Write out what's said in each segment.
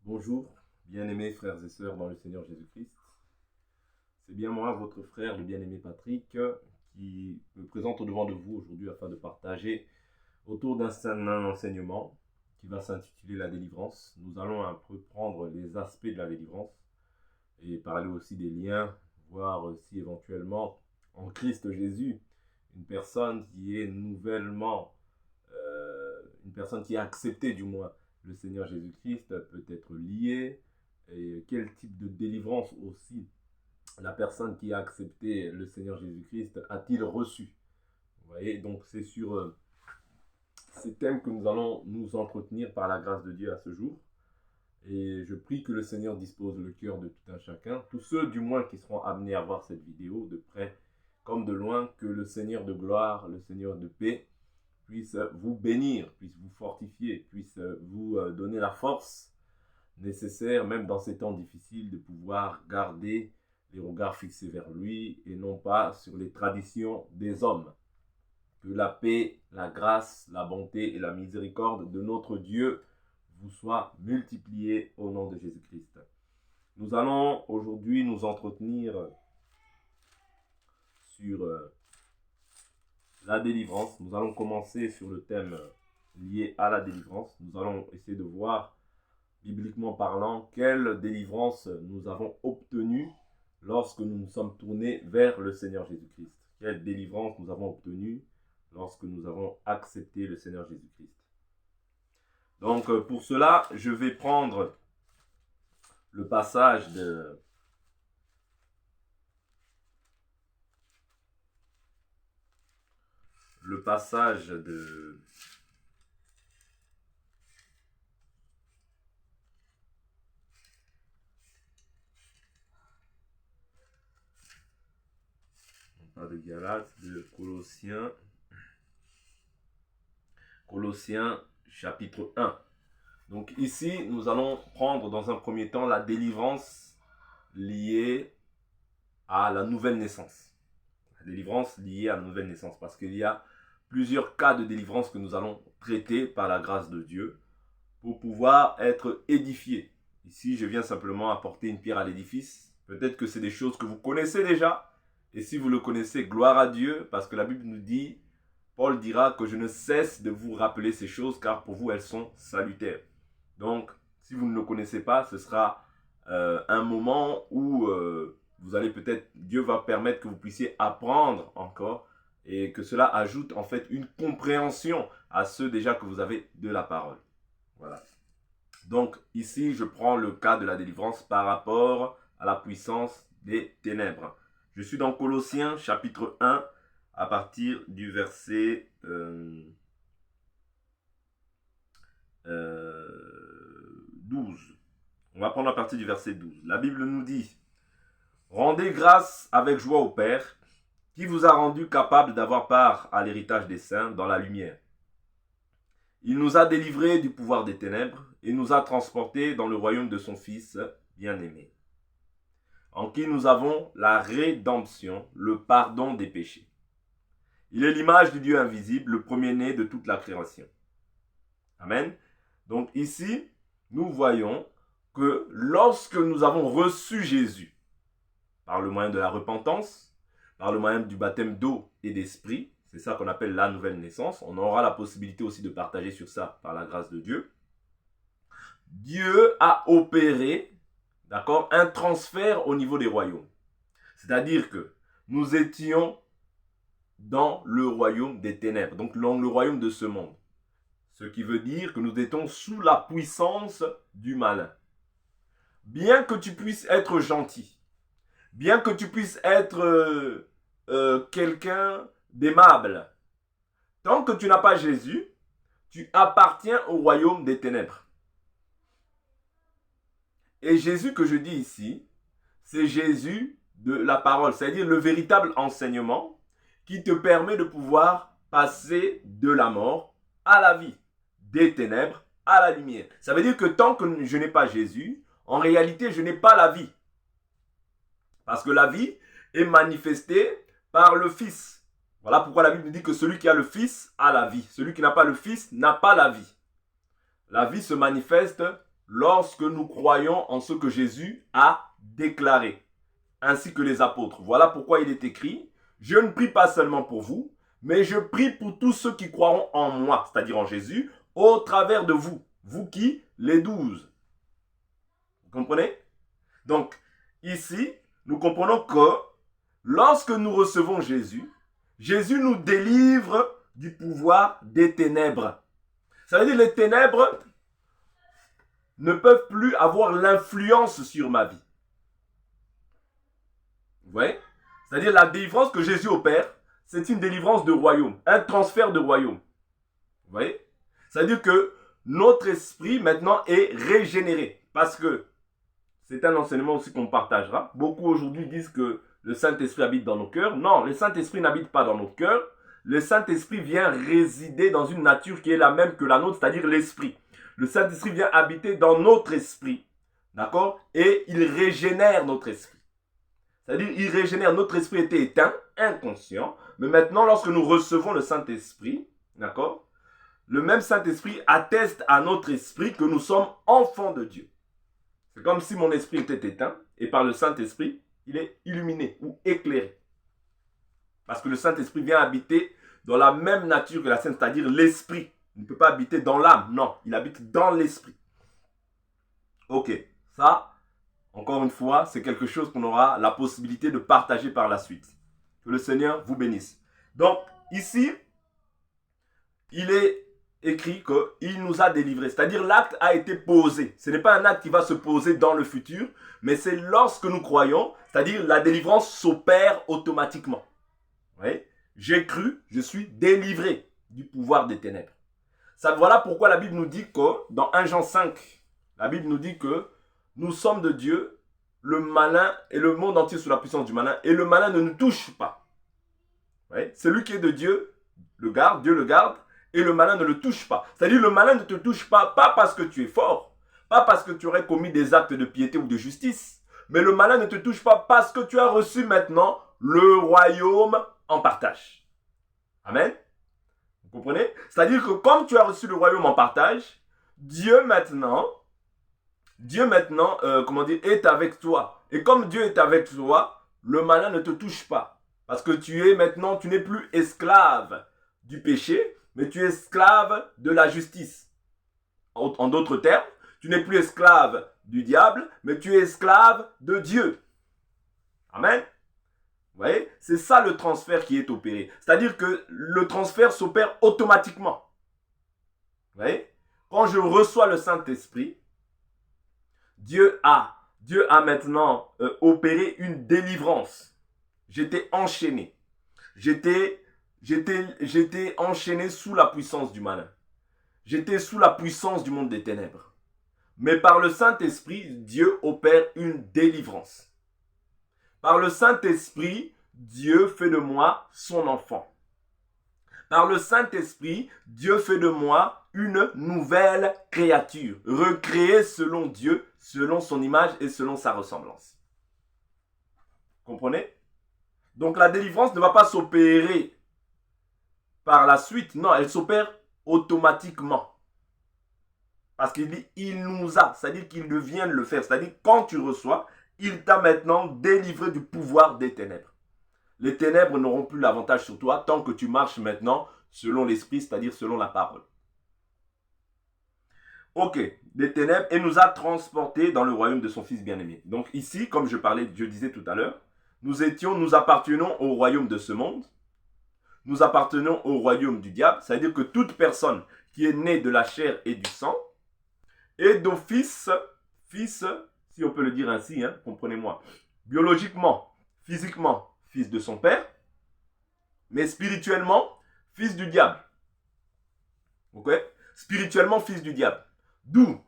Bonjour, bien-aimés frères et sœurs dans le Seigneur Jésus-Christ. C'est bien moi, votre frère, le bien-aimé Patrick, qui me présente au-devant de vous aujourd'hui afin de partager autour d'un enseignement qui va s'intituler la délivrance. Nous allons un peu prendre les aspects de la délivrance et parler aussi des liens, voir si éventuellement en Christ Jésus, une personne qui est nouvellement, une personne qui a accepté du moins le Seigneur Jésus-Christ peut être lié et quel type de délivrance aussi la personne qui a accepté le Seigneur Jésus-Christ a-t-il reçu. Vous voyez, donc c'est sur ces thèmes que nous allons nous entretenir par la grâce de Dieu à ce jour. Et je prie que le Seigneur dispose le cœur de tout un chacun, tous ceux du moins qui seront amenés à voir cette vidéo de près comme de loin, que le Seigneur de gloire, le Seigneur de paix puisse vous bénir, puisse vous fortifier, puisse vous donner la force nécessaire, même dans ces temps difficiles, de pouvoir garder les regards fixés vers lui et non pas sur les traditions des hommes. Que la paix, la grâce, la bonté et la miséricorde de notre Dieu vous soient multipliées au nom de Jésus-Christ. Nous allons aujourd'hui nous entretenir sur la délivrance. Nous allons commencer sur le thème lié à la délivrance. Nous allons essayer de voir, bibliquement parlant, quelle délivrance nous avons obtenue lorsque nous nous sommes tournés vers le Seigneur Jésus-Christ. Quelle délivrance nous avons obtenue lorsque nous avons accepté le Seigneur Jésus-Christ. Donc, pour cela, je vais prendre le passage de pas de Galates, de Colossiens chapitre 1. Donc ici, nous allons prendre dans un premier temps la délivrance liée à la nouvelle naissance. La délivrance liée à la nouvelle naissance, parce qu'il y a plusieurs cas de délivrance que nous allons traiter par la grâce de Dieu pour pouvoir être édifiés. Ici, je viens simplement apporter une pierre à l'édifice. Peut-être que c'est des choses que vous connaissez déjà. Et si vous le connaissez, gloire à Dieu, parce que la Bible nous dit, Paul dira que je ne cesse de vous rappeler ces choses, car pour vous, elles sont salutaires. Donc, si vous ne le connaissez pas, ce sera un moment où vous allez peut-être, Dieu va permettre que vous puissiez apprendre encore et que cela ajoute en fait une compréhension à ceux déjà que vous avez de la parole. Voilà. Donc, ici, je prends le cas de la délivrance par rapport à la puissance des ténèbres. Je suis dans Colossiens chapitre 1 à partir du verset 12. On va prendre à partir du verset 12. La Bible nous dit « Rendez grâce avec joie au Père, qui vous a rendu capable d'avoir part à l'héritage des saints dans la lumière. Il nous a délivrés du pouvoir des ténèbres et nous a transportés dans le royaume de son Fils bien-aimé, en qui nous avons la rédemption, le pardon des péchés. Il est l'image du Dieu invisible, le premier-né de toute la création. » Amen. Donc ici, nous voyons que lorsque nous avons reçu Jésus, par le moyen de la repentance, par le moyen du baptême d'eau et d'esprit, c'est ça qu'on appelle la nouvelle naissance, on aura la possibilité aussi de partager sur ça par la grâce de Dieu. Dieu a opéré, d'accord, un transfert au niveau des royaumes. C'est-à-dire que nous étions dans le royaume des ténèbres, donc dans le royaume de ce monde. Ce qui veut dire que nous étions sous la puissance du malin. Bien que tu puisses être gentil, bien que tu puisses être quelqu'un d'aimable, tant que tu n'as pas Jésus, tu appartiens au royaume des ténèbres. Et Jésus que je dis ici, c'est Jésus de la parole, c'est-à-dire le véritable enseignement qui te permet de pouvoir passer de la mort à la vie, des ténèbres à la lumière. Ça veut dire que tant que je n'ai pas Jésus, en réalité, je n'ai pas la vie. Parce que la vie est manifestée par le Fils. Voilà pourquoi la Bible dit que celui qui a le Fils a la vie. Celui qui n'a pas le Fils n'a pas la vie. La vie se manifeste lorsque nous croyons en ce que Jésus a déclaré, ainsi que les apôtres. Voilà pourquoi il est écrit, je ne prie pas seulement pour vous, mais je prie pour tous ceux qui croiront en moi, c'est-à-dire en Jésus, au travers de vous. Vous qui? Les 12. Vous comprenez? Donc, ici, nous comprenons que lorsque nous recevons Jésus, Jésus nous délivre du pouvoir des ténèbres. Ça veut dire que les ténèbres ne peuvent plus avoir l'influence sur ma vie. Vous voyez? C'est-à-dire la délivrance que Jésus opère, c'est une délivrance de royaume, un transfert de royaume. Vous voyez? C'est-à-dire que notre esprit maintenant est régénéré. Parce que c'est un enseignement aussi qu'on partagera. Beaucoup aujourd'hui disent que le Saint-Esprit habite dans nos cœurs. Non, le Saint-Esprit n'habite pas dans nos cœurs. Le Saint-Esprit vient résider dans une nature qui est la même que la nôtre, c'est-à-dire l'esprit. Le Saint-Esprit vient habiter dans notre esprit. D'accord? Et il régénère notre esprit. C'est-à-dire, il régénère, notre esprit était éteint, inconscient. Mais maintenant, lorsque nous recevons le Saint-Esprit, d'accord? Le même Saint-Esprit atteste à notre esprit que nous sommes enfants de Dieu. C'est comme si mon esprit était éteint et par le Saint-Esprit, il est illuminé ou éclairé. Parce que le Saint-Esprit vient habiter dans la même nature que la Sainte, c'est-à-dire l'esprit. Il ne peut pas habiter dans l'âme, non, il habite dans l'esprit. Ok, ça, encore une fois, c'est quelque chose qu'on aura la possibilité de partager par la suite. Que le Seigneur vous bénisse. Donc, ici, il est écrit qu'il nous a délivrés. C'est-à-dire l'acte a été posé. Ce n'est pas un acte qui va se poser dans le futur, mais c'est lorsque nous croyons, c'est-à-dire la délivrance s'opère automatiquement. Oui? J'ai cru, je suis délivré du pouvoir des ténèbres. Ça, voilà pourquoi la Bible nous dit que, dans 1 Jean 5, la Bible nous dit que nous sommes de Dieu, le malin et le monde entier sous la puissance du malin, et le malin ne nous touche pas. Oui? Celui qui est de Dieu le garde, Dieu le garde, et le malin ne le touche pas. C'est-à-dire le malin ne te touche pas parce que tu es fort, pas parce que tu aurais commis des actes de piété ou de justice, mais le malin ne te touche pas parce que tu as reçu maintenant le royaume en partage. Amen. Vous comprenez? C'est-à-dire que comme tu as reçu le royaume en partage, Dieu maintenant, est avec toi. Et comme Dieu est avec toi, le malin ne te touche pas. Parce que tu n'es plus esclave du péché, mais tu es esclave de la justice. En d'autres termes, tu n'es plus esclave du diable, mais tu es esclave de Dieu. Amen. Vous voyez? C'est ça le transfert qui est opéré. C'est-à-dire que le transfert s'opère automatiquement. Vous voyez? Quand je reçois le Saint-Esprit, Dieu a maintenant opéré une délivrance. J'étais enchaîné. J'étais enchaîné sous la puissance du malin. J'étais sous la puissance du monde des ténèbres. Mais par le Saint-Esprit, Dieu opère une délivrance. Par le Saint-Esprit, Dieu fait de moi son enfant. Par le Saint-Esprit, Dieu fait de moi une nouvelle créature, recréée selon Dieu, selon son image et selon sa ressemblance. Comprenez? Donc la délivrance ne va pas s'opérer par la suite, non, elle s'opère automatiquement. Parce qu'il dit, il nous a, c'est-à-dire qu'il vient de le faire. C'est-à-dire, quand tu reçois, il t'a maintenant délivré du pouvoir des ténèbres. Les ténèbres n'auront plus l'avantage sur toi tant que tu marches maintenant selon l'esprit, c'est-à-dire selon la parole. Ok, des ténèbres, et nous a transportés dans le royaume de son Fils bien-aimé. Donc ici, comme je disais tout à l'heure, nous appartenons au royaume de ce monde. Nous appartenons au royaume du diable. C'est-à-dire que toute personne qui est née de la chair et du sang est d'office, fils, si on peut le dire ainsi, hein, comprenez-moi, biologiquement, physiquement, fils de son père, mais spirituellement, fils du diable. Ok? Spirituellement, fils du diable. D'où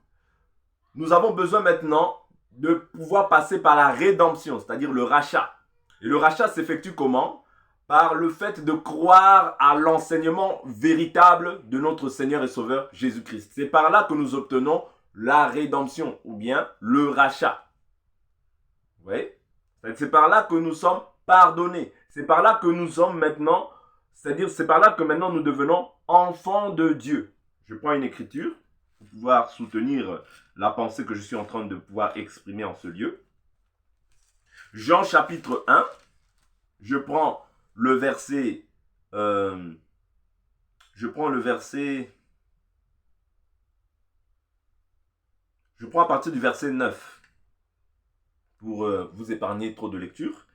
nous avons besoin maintenant de pouvoir passer par la rédemption, c'est-à-dire le rachat. Et le rachat s'effectue comment? Par le fait de croire à l'enseignement véritable de notre Seigneur et Sauveur Jésus-Christ. C'est par là que nous obtenons la rédemption ou bien le rachat. Vous voyez? C'est par là que nous sommes pardonnés. C'est par là que nous sommes maintenant, c'est-à-dire c'est par là que maintenant nous devenons enfants de Dieu. Je prends une écriture pouvoir soutenir la pensée que je suis en train de pouvoir exprimer en ce lieu. Jean chapitre 1, je prends le verset, je prends à partir du verset 9 pour vous épargner trop de lecture.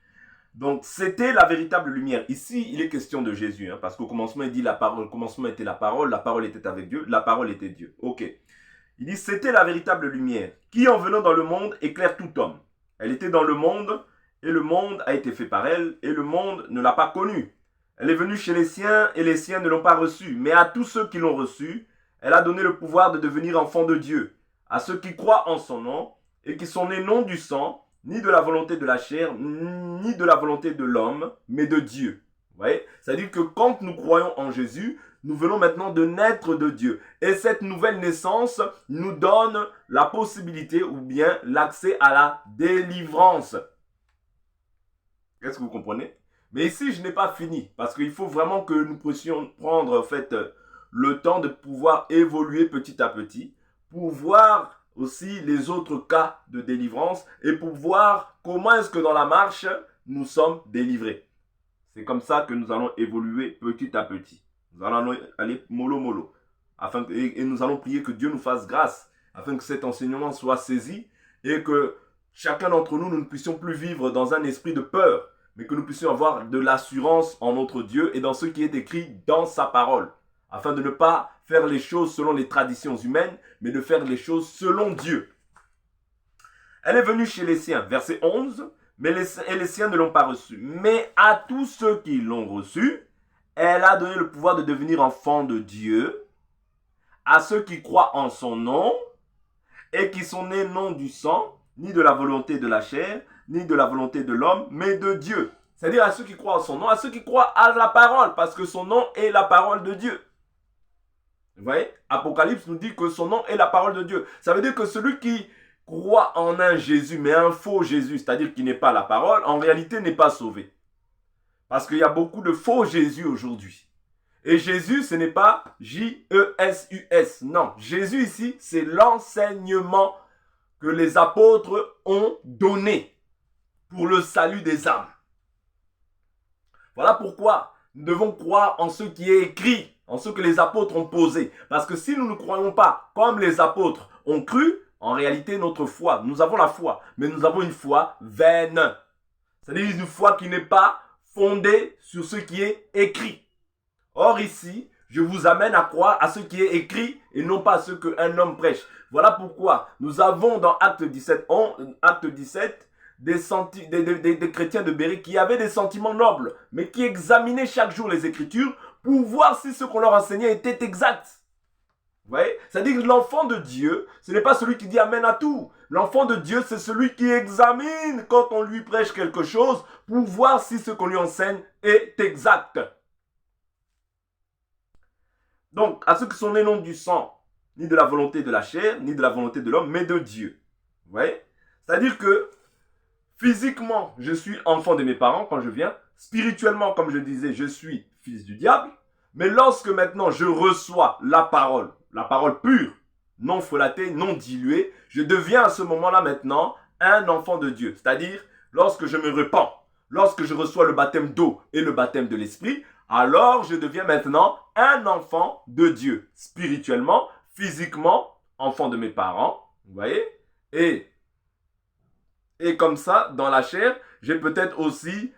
Donc, c'était la véritable lumière. Ici, il est question de Jésus, parce qu'au commencement, il dit la parole, au commencement était la parole était avec Dieu, la parole était Dieu. Ok. Il dit, c'était la véritable lumière, qui en venant dans le monde éclaire tout homme. Elle était dans le monde, et le monde a été fait par elle, et le monde ne l'a pas connue. Elle est venue chez les siens, et les siens ne l'ont pas reçue. Mais à tous ceux qui l'ont reçue, elle a donné le pouvoir de devenir enfants de Dieu. À ceux qui croient en son nom, et qui sont nés non du sang, ni de la volonté de la chair, ni de la volonté de l'homme, mais de Dieu. Vous voyez? C'est-à-dire que quand nous croyons en Jésus, nous venons maintenant de naître de Dieu. Et cette nouvelle naissance nous donne la possibilité ou bien l'accès à la délivrance. Est-ce que vous comprenez? Mais ici, je n'ai pas fini. Parce qu'il faut vraiment que nous puissions prendre en fait, le temps de pouvoir évoluer petit à petit pour voir aussi les autres cas de délivrance et pour voir comment est-ce que dans la marche, nous sommes délivrés. C'est comme ça que nous allons évoluer petit à petit. Nous allons aller mollo mollo. Et nous allons prier que Dieu nous fasse grâce afin que cet enseignement soit saisi et que chacun d'entre nous, nous ne puissions plus vivre dans un esprit de peur, mais que nous puissions avoir de l'assurance en notre Dieu et dans ce qui est écrit dans sa parole, afin de ne pas faire les choses selon les traditions humaines, mais de faire les choses selon Dieu. Elle est venue chez les siens, verset 11, mais les siens ne l'ont pas reçue. Mais à tous ceux qui l'ont reçue, elle a donné le pouvoir de devenir enfants de Dieu, à ceux qui croient en son nom, et qui sont nés non du sang, ni de la volonté de la chair, ni de la volonté de l'homme, mais de Dieu. C'est-à-dire à ceux qui croient en son nom, à ceux qui croient à la parole, parce que son nom est la parole de Dieu. Vous voyez, Apocalypse nous dit que son nom est la parole de Dieu. Ça veut dire que celui qui croit en un Jésus, mais un faux Jésus, c'est-à-dire qui n'est pas la parole, en réalité n'est pas sauvé. Parce qu'il y a beaucoup de faux Jésus aujourd'hui. Et Jésus, ce n'est pas J-E-S-U-S. Non, Jésus ici, c'est l'enseignement que les apôtres ont donné pour le salut des âmes. Voilà pourquoi nous devons croire en ce qui est écrit, en ce que les apôtres ont posé. Parce que si nous ne croyons pas comme les apôtres ont cru, en réalité, notre foi, nous avons la foi, mais nous avons une foi vaine. C'est-à-dire une foi qui n'est pas fondée sur ce qui est écrit. Or ici, je vous amène à croire à ce qui est écrit et non pas à ce qu'un homme prêche. Voilà pourquoi nous avons dans Acte 17, des chrétiens de Béry qui avaient des sentiments nobles, mais qui examinaient chaque jour les Écritures pour voir si ce qu'on leur enseignait était exact. Vous voyez? C'est-à-dire que l'enfant de Dieu, ce n'est pas celui qui dit amen à tout. L'enfant de Dieu, c'est celui qui examine quand on lui prêche quelque chose pour voir si ce qu'on lui enseigne est exact. Donc, à ceux qui sont nés non du sang, ni de la volonté de la chair, ni de la volonté de l'homme, mais de Dieu. Vous voyez? C'est-à-dire que physiquement, je suis enfant de mes parents quand je viens. Spirituellement, comme je disais, je suis fils du diable. Mais lorsque maintenant je reçois la parole pure, non frelatée, non diluée, je deviens à ce moment-là maintenant un enfant de Dieu. C'est-à-dire, lorsque je me repens, lorsque je reçois le baptême d'eau et le baptême de l'esprit, alors je deviens maintenant un enfant de Dieu. Spirituellement, physiquement, enfant de mes parents, vous voyez? Et comme ça, dans la chair, j'ai peut-être aussi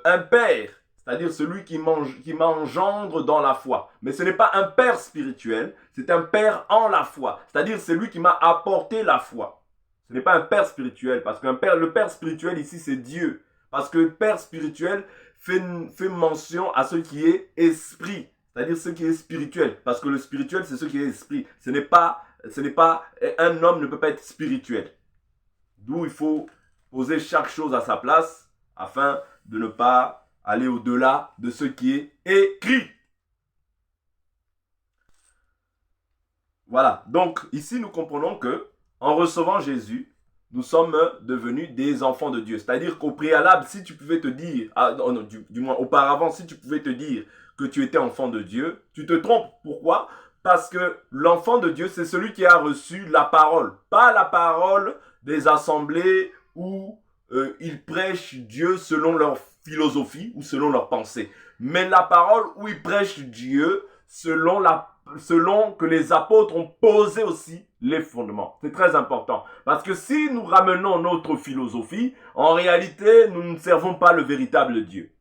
un père, c'est-à-dire celui qui m'engendre dans la foi. Mais ce n'est pas un père spirituel, c'est un père en la foi. C'est-à-dire celui qui m'a apporté la foi. Ce n'est pas un père spirituel, parce que le père spirituel ici, c'est Dieu. Parce que le père spirituel fait mention à ce qui est esprit, c'est-à-dire ce qui est spirituel. Parce que le spirituel, c'est ce qui est esprit. Ce n'est pas, un homme ne peut pas être spirituel. D'où il faut poser chaque chose à sa place afin de ne pas aller au-delà de ce qui est écrit. Voilà. Donc, ici, nous comprenons que en recevant Jésus, nous sommes devenus des enfants de Dieu. C'est-à-dire qu'au préalable, si tu pouvais te dire, du moins auparavant, si tu pouvais te dire que tu étais enfant de Dieu, tu te trompes. Pourquoi? Parce que l'enfant de Dieu, c'est celui qui a reçu la parole. Pas la parole des assemblées où ils prêchent Dieu selon leur philosophie ou selon leur pensée. Mais la parole où ils prêchent Dieu selon que les apôtres ont posé aussi les fondements. C'est très important. Parce que si nous ramenons notre philosophie, en réalité, nous ne servons pas le véritable Dieu.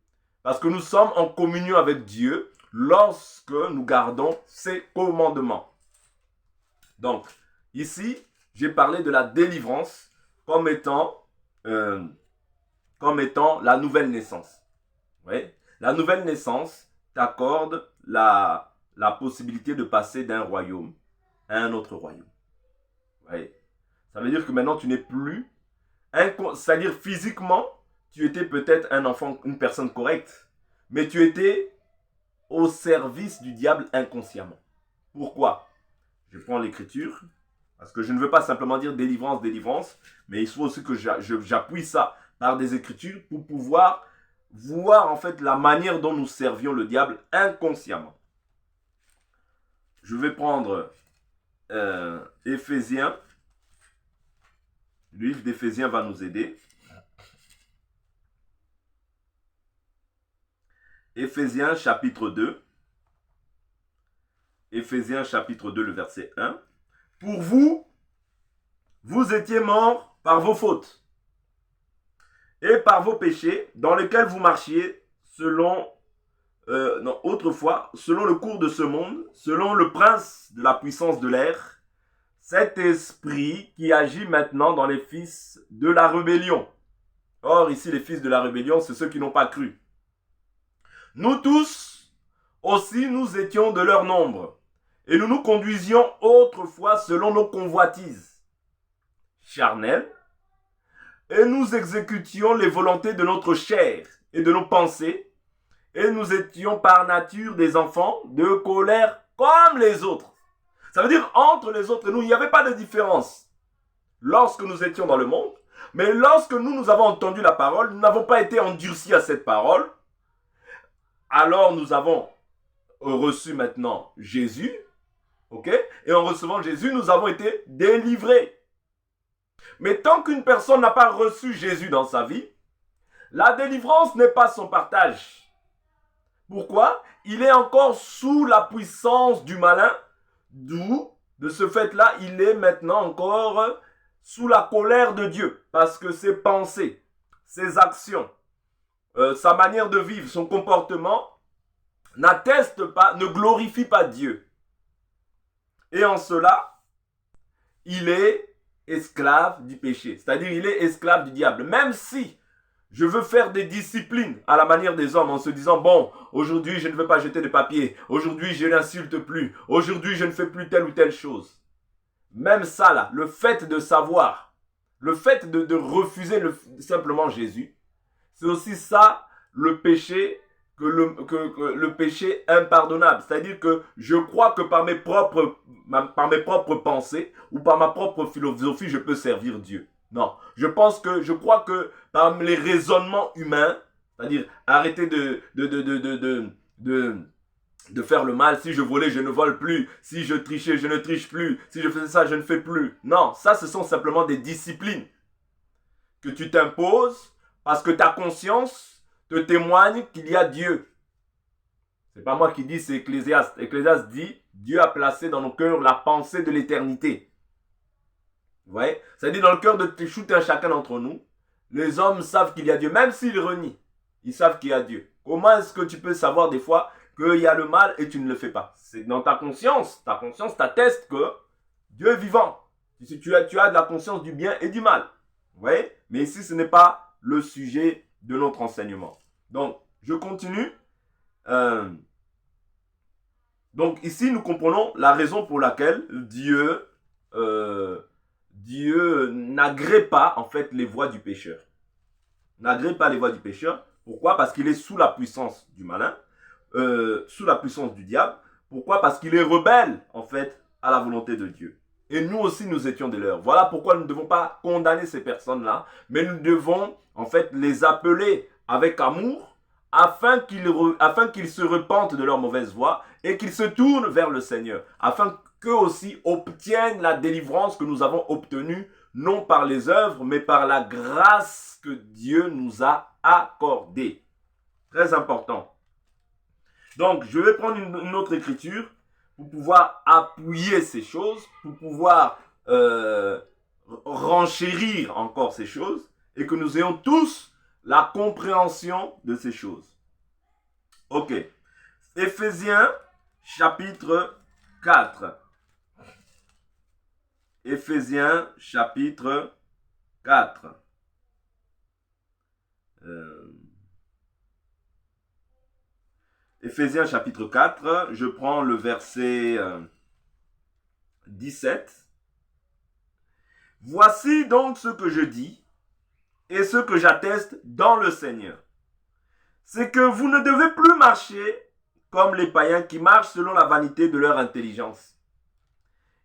Parce que nous sommes en communion avec Dieu lorsque nous gardons ses commandements. Donc, ici, j'ai parlé de la délivrance comme étant la nouvelle naissance. Oui? La nouvelle naissance t'accorde la possibilité de passer d'un royaume à un autre royaume. Oui? Ça veut dire que maintenant, tu n'es plus, c'est-à-dire physiquement, tu étais peut-être un enfant, une personne correcte, mais tu étais au service du diable inconsciemment. Pourquoi? Je prends l'écriture, parce que je ne veux pas simplement dire délivrance, délivrance, mais il faut aussi que j'appuie ça par des écritures pour pouvoir voir en fait la manière dont nous servions le diable inconsciemment. Je vais prendre Éphésiens. Le livre d'Éphésiens va nous aider. Éphésiens chapitre 2. Éphésiens chapitre 2, le verset 1. Pour vous, vous étiez morts par vos fautes et par vos péchés dans lesquels vous marchiez autrefois, selon le cours de ce monde, selon le prince de la puissance de l'air, cet esprit qui agit maintenant dans les fils de la rébellion. Or, ici, les fils de la rébellion, c'est ceux qui n'ont pas cru. Nous tous, aussi, nous étions de leur nombre, et nous nous conduisions autrefois selon nos convoitises charnelles, et nous exécutions les volontés de notre chair et de nos pensées, et nous étions par nature des enfants de colère comme les autres. Ça veut dire entre les autres et nous, il n'y avait pas de différence lorsque nous étions dans le monde, mais lorsque nous avons entendu la parole, nous n'avons pas été endurcis à cette parole. Alors nous avons reçu maintenant Jésus, ok? Et en recevant Jésus, nous avons été délivrés. Mais tant qu'une personne n'a pas reçu Jésus dans sa vie, la délivrance n'est pas son partage. Pourquoi? Il est encore sous la puissance du malin, d'où, de ce fait-là, il est maintenant encore sous la colère de Dieu, parce que ses pensées, ses actions, sa manière de vivre, son comportement n'atteste pas, ne glorifie pas Dieu. Et en cela, il est esclave du péché, c'est-à-dire il est esclave du diable. Même si je veux faire des disciplines à la manière des hommes en se disant, bon, aujourd'hui je ne veux pas jeter de papier, aujourd'hui je n'insulte plus, aujourd'hui je ne fais plus telle ou telle chose. Même ça là, le fait de savoir, le fait de refuser simplement Jésus, c'est aussi ça le péché, le péché impardonnable. C'est-à-dire que je crois que par mes propres pensées ou par ma propre philosophie, je peux servir Dieu. Non, je crois que par les raisonnements humains, c'est-à-dire arrêter de faire le mal. Si je volais, je ne vole plus. Si je trichais, je ne triche plus. Si je faisais ça, je ne fais plus. Non, ça, ce sont simplement des disciplines que tu t'imposes parce que ta conscience te témoigne qu'il y a Dieu. C'est pas moi qui dis, c'est Ecclésiaste. Ecclésiaste dit, Dieu a placé dans nos cœurs la pensée de l'éternité. Vous voyez? C'est-à-dire dans le cœur de tout un chacun d'entre nous, les hommes savent qu'il y a Dieu. Même s'ils renient, ils savent qu'il y a Dieu. Comment est-ce que tu peux savoir des fois qu'il y a le mal et tu ne le fais pas? C'est dans ta conscience. Ta conscience t'atteste que Dieu est vivant. Tu as de la conscience du bien et du mal. Vous voyez? Mais ici, ce n'est pas le sujet de notre enseignement. Donc, je continue. Donc, ici, nous comprenons la raison pour laquelle Dieu n'agrée pas, en fait, les voies du pécheur. N'agrée pas les voies du pécheur. Pourquoi? Parce qu'il est sous la puissance du malin, sous la puissance du diable. Pourquoi? Parce qu'il est rebelle, en fait, à la volonté de Dieu. Et nous aussi, nous étions des leurs. Voilà pourquoi nous ne devons pas condamner ces personnes-là, mais nous devons, en fait, les appeler avec amour afin qu'ils se repentent de leur mauvaise voie et qu'ils se tournent vers le Seigneur, afin qu'eux aussi obtiennent la délivrance que nous avons obtenue, non par les œuvres, mais par la grâce que Dieu nous a accordée. Très important. Donc, je vais prendre une autre écriture pour pouvoir appuyer ces choses, pour pouvoir renchérir encore ces choses, et que nous ayons tous la compréhension de ces choses. Ok. Éphésiens chapitre 4. Éphésiens chapitre 4. Éphésiens chapitre 4, je prends le verset 17. Voici donc ce que je dis et ce que j'atteste dans le Seigneur. C'est que vous ne devez plus marcher comme les païens qui marchent selon la vanité de leur intelligence.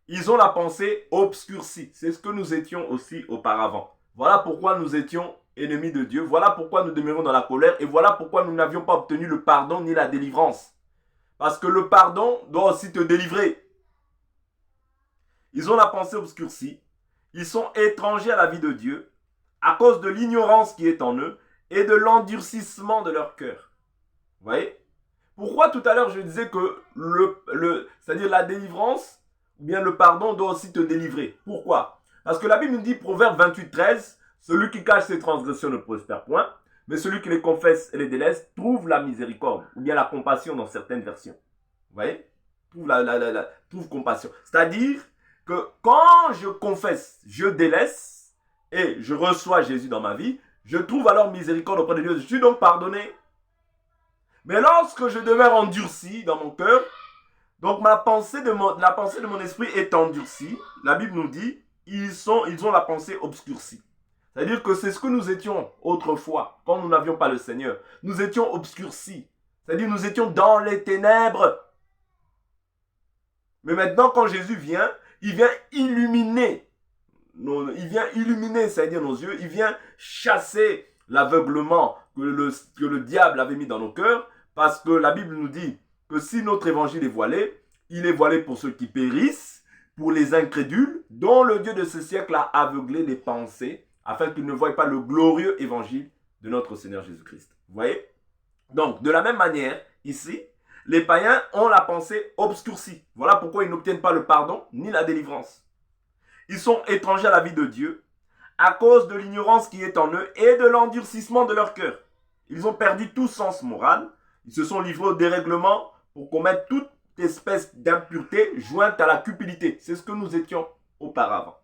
Ils ont la pensée obscurcie. C'est ce que nous étions aussi auparavant. Voilà pourquoi nous étions ennemis de Dieu. Voilà pourquoi nous demeurons dans la colère. Et voilà pourquoi nous n'avions pas obtenu le pardon ni la délivrance. Parce que le pardon doit aussi te délivrer. Ils ont la pensée obscurcie. Ils sont étrangers à la vie de Dieu à cause de l'ignorance qui est en eux et de l'endurcissement de leur cœur. Vous voyez? Pourquoi tout à l'heure je disais que c'est-à-dire la délivrance ou bien le pardon doit aussi te délivrer? Pourquoi? Parce que la Bible nous dit, Proverbe 28, 13, celui qui cache ses transgressions ne prospère point, mais celui qui les confesse et les délaisse trouve la miséricorde, ou bien la compassion dans certaines versions. Vous voyez? Trouve compassion. C'est-à-dire que quand je confesse, je délaisse et je reçois Jésus dans ma vie, je trouve alors miséricorde auprès de Dieu. Je suis donc pardonné. Mais lorsque je demeure endurci dans mon cœur, donc la pensée de mon esprit est endurcie, la Bible nous dit, ils ont la pensée obscurcie. C'est-à-dire que c'est ce que nous étions autrefois, quand nous n'avions pas le Seigneur. Nous étions obscurcis. C'est-à-dire nous étions dans les ténèbres. Mais maintenant, quand Jésus vient, il vient illuminer. C'est-à-dire nos yeux. Il vient chasser l'aveuglement que le diable avait mis dans nos cœurs. Parce que la Bible nous dit que si notre évangile est voilé, il est voilé pour ceux qui périssent, pour les incrédules, dont le Dieu de ce siècle a aveuglé les pensées, afin qu'ils ne voient pas le glorieux évangile de notre Seigneur Jésus-Christ. Vous voyez? Donc, de la même manière, ici, les païens ont la pensée obscurcie. Voilà pourquoi ils n'obtiennent pas le pardon ni la délivrance. Ils sont étrangers à la vie de Dieu à cause de l'ignorance qui est en eux et de l'endurcissement de leur cœur. Ils ont perdu tout sens moral. Ils se sont livrés au dérèglement pour commettre toute espèce d'impureté jointe à la cupidité. C'est ce que nous étions auparavant.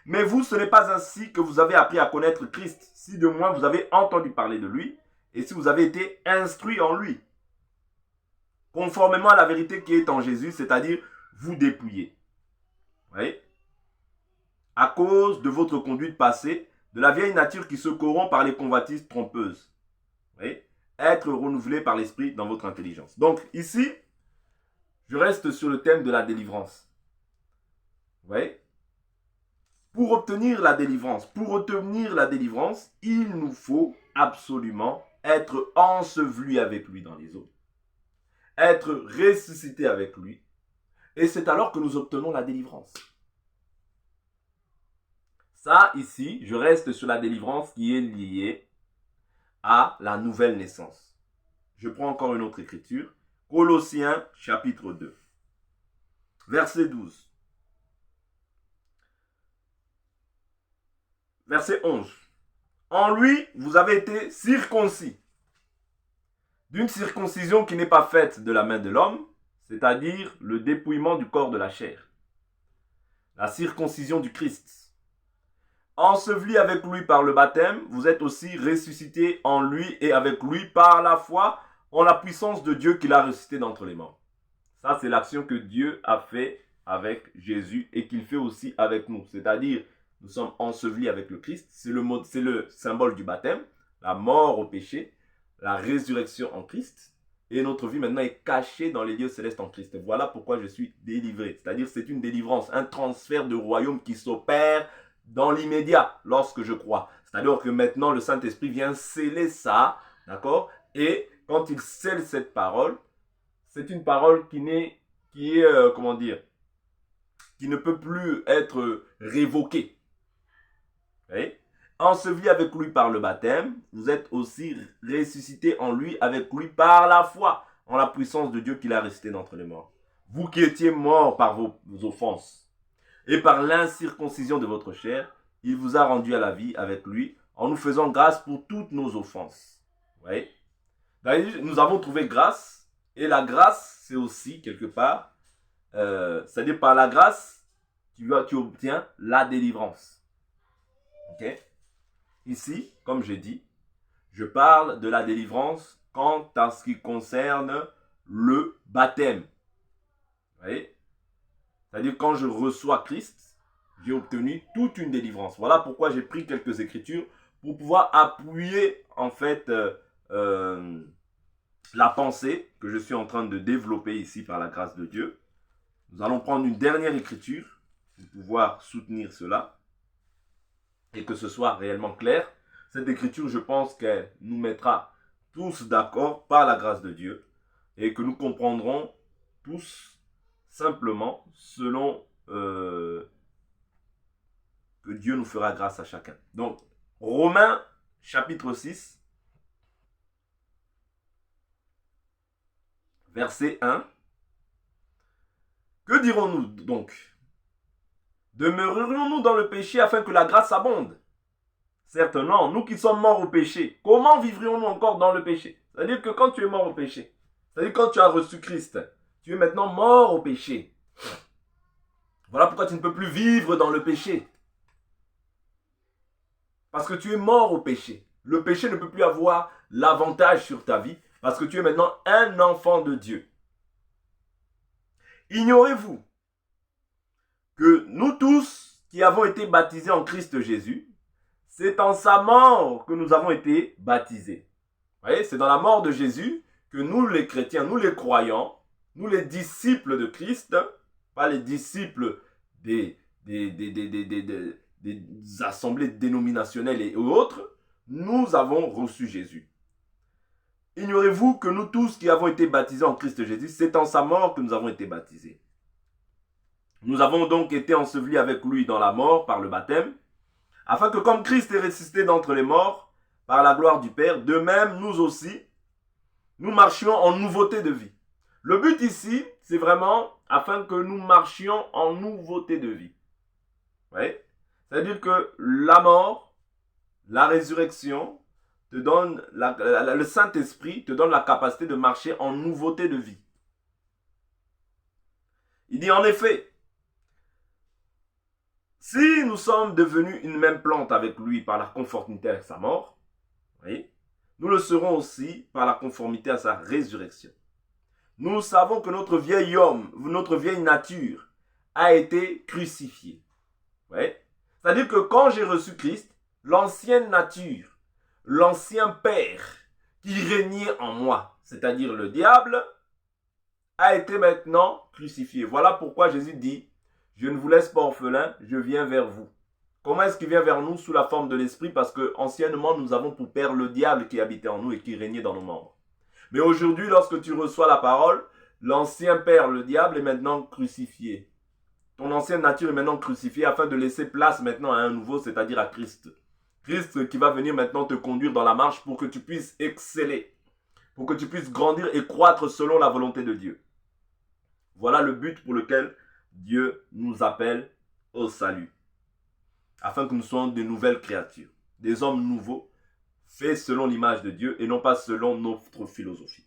Mais vous, ce n'est pas ainsi que vous avez appris à connaître Christ, si de moins vous avez entendu parler de lui, et si vous avez été instruit en lui, conformément à la vérité qui est en Jésus, c'est-à-dire vous dépouiller. Vous voyez? À cause de votre conduite passée, de la vieille nature qui se corrompt par les convoitises trompeuses. Vous voyez? Être renouvelé par l'esprit dans votre intelligence. Donc ici, je reste sur le thème de la délivrance. Vous voyez? Pour obtenir la délivrance, il nous faut absolument être enseveli avec lui dans les eaux, être ressuscité avec lui, et c'est alors que nous obtenons la délivrance. Ça, ici, je reste sur la délivrance qui est liée à la nouvelle naissance. Je prends encore une autre écriture, Colossiens chapitre 2, verset 12. Verset 11. En lui, vous avez été circoncis. D'une circoncision qui n'est pas faite de la main de l'homme, c'est-à-dire le dépouillement du corps de la chair. La circoncision du Christ. Enseveli avec lui par le baptême, vous êtes aussi ressuscité en lui et avec lui par la foi en la puissance de Dieu qui l'a ressuscité d'entre les morts. Ça, c'est l'action que Dieu a fait avec Jésus et qu'il fait aussi avec nous. C'est-à-dire, nous sommes ensevelis avec le Christ. C'est le symbole du baptême, la mort au péché, la résurrection en Christ. Et notre vie maintenant est cachée dans les lieux célestes en Christ. Voilà pourquoi je suis délivré. C'est-à-dire, c'est une délivrance, un transfert de royaume qui s'opère dans l'immédiat lorsque je crois. C'est-à-dire que maintenant, le Saint-Esprit vient sceller ça, d'accord? Et quand il scelle cette parole, c'est une parole qui ne peut plus être révoquée. Okay? Enseveli avec lui par le baptême, vous êtes aussi ressuscité en lui avec lui par la foi, en la puissance de Dieu qu'il a ressuscité d'entre les morts. Vous qui étiez morts par vos offenses et par l'incirconcision de votre chair, il vous a rendu à la vie avec lui en nous faisant grâce pour toutes nos offenses. Ouais. Nous avons trouvé grâce, et la grâce, c'est aussi quelque part, c'est-à-dire par la grâce, tu obtiens la délivrance. Ok? Ici, comme j'ai dit, je parle de la délivrance quant à ce qui concerne le baptême. Vous voyez? C'est-à-dire quand je reçois Christ, j'ai obtenu toute une délivrance. Voilà pourquoi j'ai pris quelques écritures pour pouvoir appuyer en fait la pensée que je suis en train de développer ici par la grâce de Dieu. Nous allons prendre une dernière écriture pour pouvoir soutenir cela et que ce soit réellement clair. Cette écriture, je pense qu'elle nous mettra tous d'accord par la grâce de Dieu et que nous comprendrons tous simplement selon que Dieu nous fera grâce à chacun. Donc, Romains chapitre 6, verset 1. Que dirons-nous donc? Demeurerions-nous dans le péché afin que la grâce abonde? Certes non, nous qui sommes morts au péché, comment vivrions-nous encore dans le péché? C'est-à-dire que quand tu es mort au péché, c'est-à-dire quand tu as reçu Christ, tu es maintenant mort au péché. Voilà pourquoi tu ne peux plus vivre dans le péché. Parce que tu es mort au péché. Le péché ne peut plus avoir l'avantage sur ta vie parce que tu es maintenant un enfant de Dieu. Ignorez-vous que nous tous qui avons été baptisés en Christ Jésus, c'est en sa mort que nous avons été baptisés. Vous voyez, c'est dans la mort de Jésus que nous les chrétiens, nous les croyants, nous les disciples de Christ, pas les disciples des assemblées dénominationnelles et autres, nous avons reçu Jésus. Ignorez-vous que nous tous qui avons été baptisés en Christ Jésus, c'est en sa mort que nous avons été baptisés. Nous avons donc été ensevelis avec lui dans la mort par le baptême, afin que comme Christ est ressuscité d'entre les morts, par la gloire du Père, de même nous aussi, nous marchions en nouveauté de vie. Le but ici, c'est vraiment afin que nous marchions en nouveauté de vie. Ouais. C'est-à-dire que la mort, la résurrection, te donne le Saint-Esprit te donne la capacité de marcher en nouveauté de vie. Il dit en effet, si nous sommes devenus une même plante avec lui par la conformité à sa mort, oui, nous le serons aussi par la conformité à sa résurrection. Nous savons que notre vieil homme, notre vieille nature a été crucifiée. Oui. C'est-à-dire que quand j'ai reçu Christ, l'ancienne nature, l'ancien père qui régnait en moi, c'est-à-dire le diable, a été maintenant crucifié. Voilà pourquoi Jésus dit, je ne vous laisse pas orphelin, je viens vers vous. Comment est-ce qu'il vient vers nous? Sous la forme de l'esprit, parce que anciennement nous avons pour père le diable qui habitait en nous et qui régnait dans nos membres. Mais aujourd'hui, lorsque tu reçois la parole, l'ancien père, le diable, est maintenant crucifié. Ton ancienne nature est maintenant crucifiée afin de laisser place maintenant à un nouveau, c'est-à-dire à Christ. Christ qui va venir maintenant te conduire dans la marche pour que tu puisses exceller, pour que tu puisses grandir et croître selon la volonté de Dieu. Voilà le but pour lequel Dieu nous appelle au salut. Afin que nous soyons de nouvelles créatures, des hommes nouveaux, faits selon l'image de Dieu et non pas selon notre philosophie.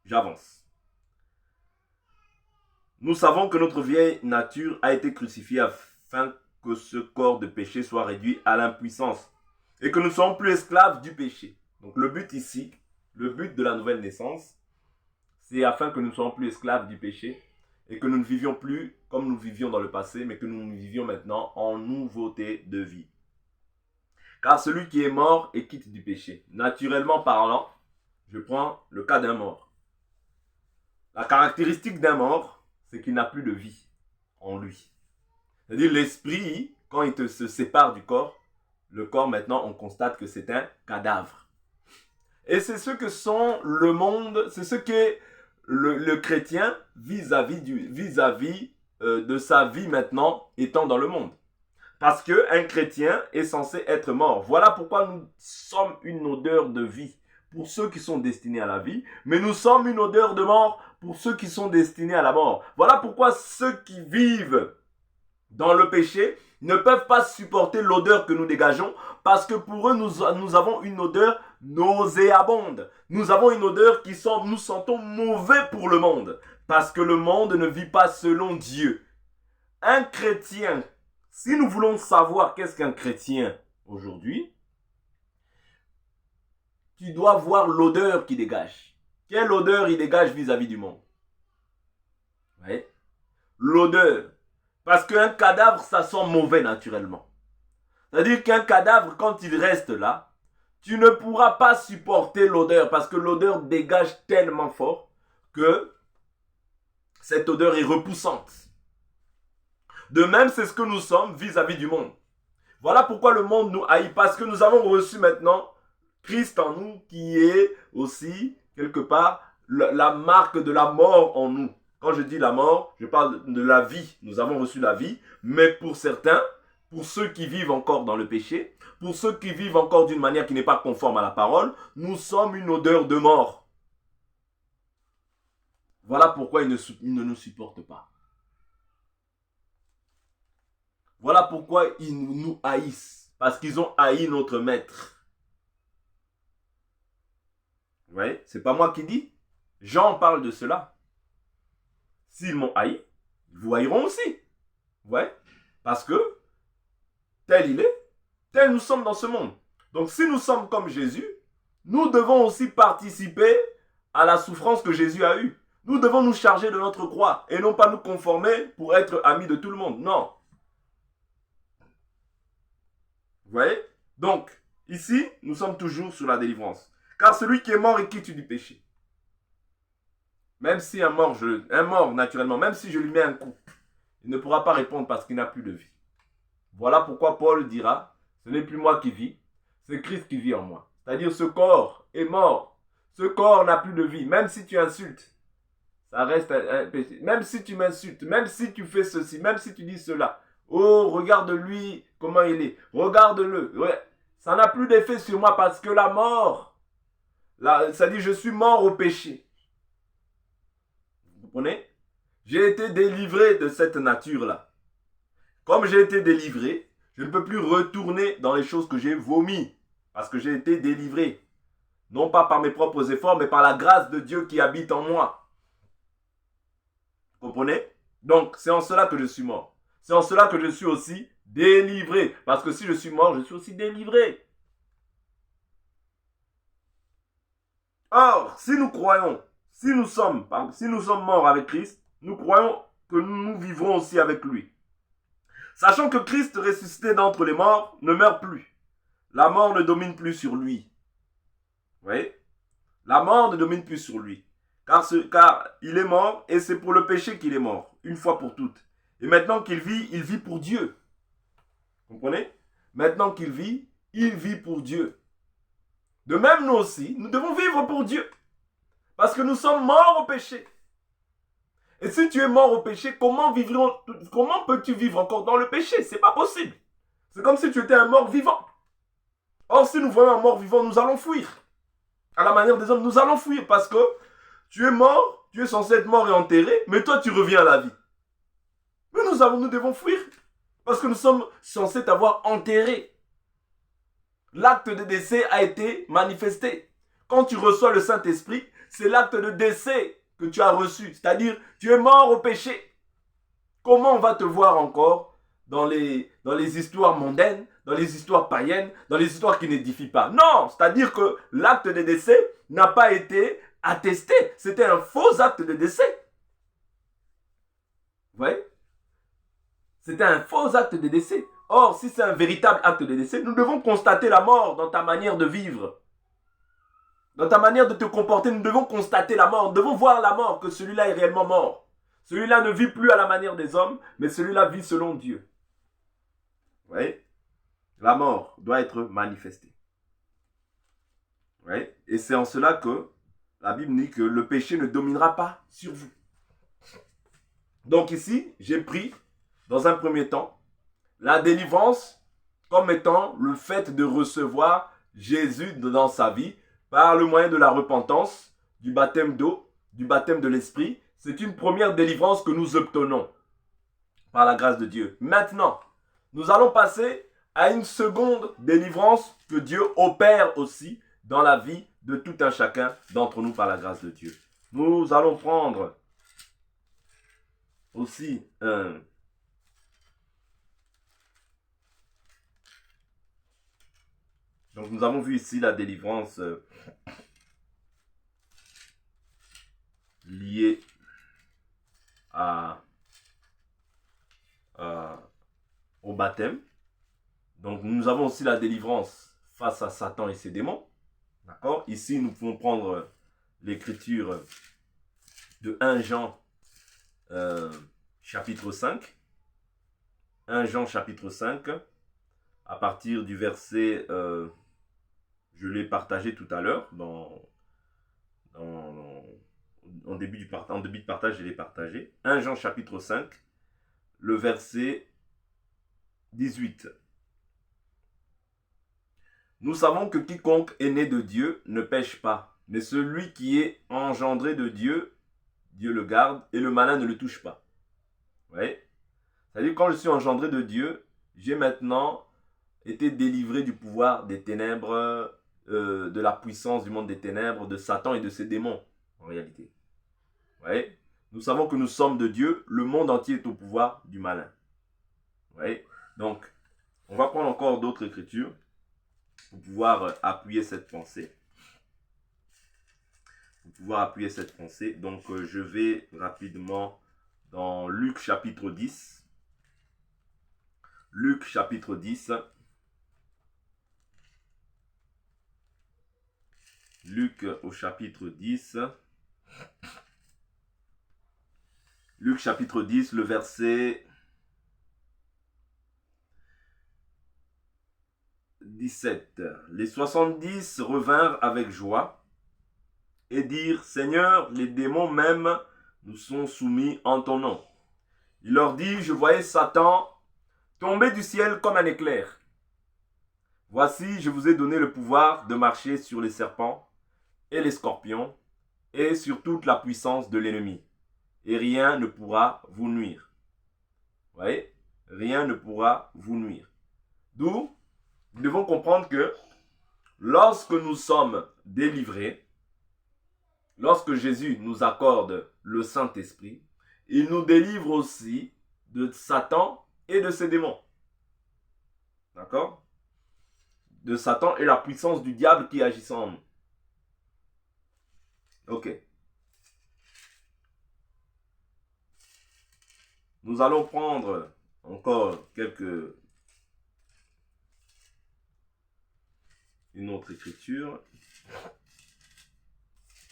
J'avance. Nous savons que notre vieille nature a été crucifiée afin que ce corps de péché soit réduit à l'impuissance et que nous ne soyons plus esclaves du péché. Donc le but ici, le but de la nouvelle naissance, c'est afin que nous ne soyons plus esclaves du péché et que nous ne vivions plus comme nous vivions dans le passé, mais que nous vivions maintenant en nouveauté de vie. Car celui qui est mort est quitte du péché. Naturellement parlant, je prends le cas d'un mort. La caractéristique d'un mort, c'est qu'il n'a plus de vie en lui. C'est-à-dire l'esprit, quand il se sépare du corps, le corps maintenant, on constate que c'est un cadavre. Et c'est ce que sont le monde, c'est ce qu'est le chrétien vis-à-vis de sa vie maintenant étant dans le monde. Parce qu'un chrétien est censé être mort. Voilà pourquoi nous sommes une odeur de vie pour ceux qui sont destinés à la vie, mais nous sommes une odeur de mort pour ceux qui sont destinés à la mort. Voilà pourquoi ceux qui vivent dans le péché ne peuvent pas supporter l'odeur que nous dégageons, parce que pour eux, nous avons une odeur nauséabonde. Nous avons une odeur qui sent, nous sentons mauvais pour le monde, parce que le monde ne vit pas selon Dieu. Un chrétien, si nous voulons savoir qu'est-ce qu'un chrétien aujourd'hui, tu dois voir l'odeur qu'il dégage. Quelle odeur il dégage vis-à-vis du monde? Oui. L'odeur. Parce qu'un cadavre, ça sent mauvais naturellement. C'est-à-dire qu'un cadavre, quand il reste là, tu ne pourras pas supporter l'odeur parce que l'odeur dégage tellement fort que cette odeur est repoussante. De même, c'est ce que nous sommes vis-à-vis du monde. Voilà pourquoi le monde nous haït, parce que nous avons reçu maintenant Christ en nous qui est aussi, quelque part, la marque de la mort en nous. Quand je dis la mort, je parle de la vie. Nous avons reçu la vie, mais pour certains, pour ceux qui vivent encore dans le péché, pour ceux qui vivent encore d'une manière qui n'est pas conforme à la parole, nous sommes une odeur de mort. Voilà pourquoi ils ne nous supportent pas. Voilà pourquoi ils nous haïssent. Parce qu'ils ont haï notre maître. Vous voyez, c'est pas moi qui dis. Jean parle de cela. S'ils m'ont haï, ils vous haïront aussi. Ouais. Parce que tel il est, tel nous sommes dans ce monde. Donc si nous sommes comme Jésus, nous devons aussi participer à la souffrance que Jésus a eue. Nous devons nous charger de notre croix et non pas nous conformer pour être amis de tout le monde. Non. Vous voyez? Donc, ici, nous sommes toujours sur la délivrance. Car celui qui est mort est quitte du péché. Même si un mort naturellement, même si je lui mets un coup, il ne pourra pas répondre parce qu'il n'a plus de vie. Voilà pourquoi Paul dira, ce n'est plus moi qui vis, c'est Christ qui vit en moi. C'est-à-dire ce corps est mort. Ce corps n'a plus de vie. Même si tu insultes, ça reste un péché. Même si tu m'insultes, même si tu fais ceci, même si tu dis cela. Oh, regarde-lui comment il est. Regarde-le. Ouais. Ça n'a plus d'effet sur moi parce que la mort, ça dit je suis mort au péché. Vous comprenez? J'ai été délivré de cette nature-là. Comme j'ai été délivré, je ne peux plus retourner dans les choses que j'ai vomies. Parce que j'ai été délivré. Non pas par mes propres efforts, mais par la grâce de Dieu qui habite en moi. Vous comprenez? Donc, c'est en cela que je suis mort. C'est en cela que je suis aussi délivré. Parce que si je suis mort, je suis aussi délivré. Or, si nous croyons, si nous sommes morts avec Christ, nous croyons que nous vivrons aussi avec lui. Sachant que Christ ressuscité d'entre les morts ne meurt plus. La mort ne domine plus sur lui. Vous voyez? La mort ne domine plus sur lui. Car il est mort et c'est pour le péché qu'il est mort, une fois pour toutes. Et maintenant qu'il vit, il vit pour Dieu. Vous comprenez? Maintenant qu'il vit, il vit pour Dieu. De même, nous aussi, nous devons vivre pour Dieu. Parce que nous sommes morts au péché. Et si tu es mort au péché, comment peux-tu vivre encore dans le péché? C'est pas possible. C'est comme si tu étais un mort vivant. Or, si nous voyons un mort vivant, nous allons fuir. À la manière des hommes, nous allons fuir parce que tu es mort, tu es censé être mort et enterré, mais toi, tu reviens à la vie. Mais nous devons fuir parce que nous sommes censés t'avoir enterré. L'acte de décès a été manifesté. Quand tu reçois le Saint-Esprit, c'est l'acte de décès que tu as reçu. C'est-à-dire, tu es mort au péché. Comment on va te voir encore dans les histoires mondaines, dans les histoires païennes, dans les histoires qui n'édifient pas? Non, c'est-à-dire que l'acte de décès n'a pas été attesté. C'était un faux acte de décès. Vous voyez? C'était un faux acte de décès. Or, si c'est un véritable acte de décès, nous devons constater la mort dans ta manière de vivre. Dans ta manière de te comporter, nous devons constater la mort. Nous devons voir la mort, que celui-là est réellement mort. Celui-là ne vit plus à la manière des hommes, mais celui-là vit selon Dieu. Vous voyez? La mort doit être manifestée. Vous voyez? Et c'est en cela que la Bible dit que le péché ne dominera pas sur vous. Donc ici, j'ai pris, dans un premier temps, la délivrance comme étant le fait de recevoir Jésus dans sa vie par le moyen de la repentance, du baptême d'eau, du baptême de l'esprit. C'est une première délivrance que nous obtenons par la grâce de Dieu. Maintenant, nous allons passer à une seconde délivrance que Dieu opère aussi dans la vie de tout un chacun d'entre nous par la grâce de Dieu. Nous allons prendre aussi donc nous avons vu ici la délivrance liée au baptême. Donc nous avons aussi la délivrance face à Satan et ses démons. D'accord? Ici, nous pouvons prendre l'écriture de 1 Jean chapitre 5. 1 Jean chapitre 5, à partir du verset, je l'ai partagé tout à l'heure, en début de partage, je l'ai partagé. 1 Jean chapitre 5, le verset 18. Nous savons que quiconque est né de Dieu ne pêche pas, mais celui qui est engendré de Dieu, Dieu le garde et le malin ne le touche pas. Vous voyez? C'est-à-dire quand je suis engendré de Dieu, j'ai maintenant été délivré du pouvoir des ténèbres, de la puissance du monde des ténèbres, de Satan et de ses démons, en réalité. Vous voyez? Nous savons que nous sommes de Dieu, le monde entier est au pouvoir du malin. Vous voyez? Donc, on va prendre encore d'autres écritures pour pouvoir appuyer cette pensée. Donc, je vais rapidement dans Luc chapitre 10. Luc chapitre 10. Luc au chapitre 10. Luc chapitre 10, le verset 17. Les 70 revinrent avec joie et dirent, Seigneur, les démons même nous sont soumis en ton nom. Il leur dit, je voyais Satan tomber du ciel comme un éclair. Voici, je vous ai donné le pouvoir de marcher sur les serpents et les scorpions et sur toute la puissance de l'ennemi. Et rien ne pourra vous nuire. Vous voyez? Rien ne pourra vous nuire. D'où, nous devons comprendre que lorsque nous sommes délivrés, lorsque Jésus nous accorde le Saint-Esprit, il nous délivre aussi de Satan et de ses démons. D'accord? De Satan et la puissance du diable qui agissent en nous. Ok. Nous allons prendre encore une autre écriture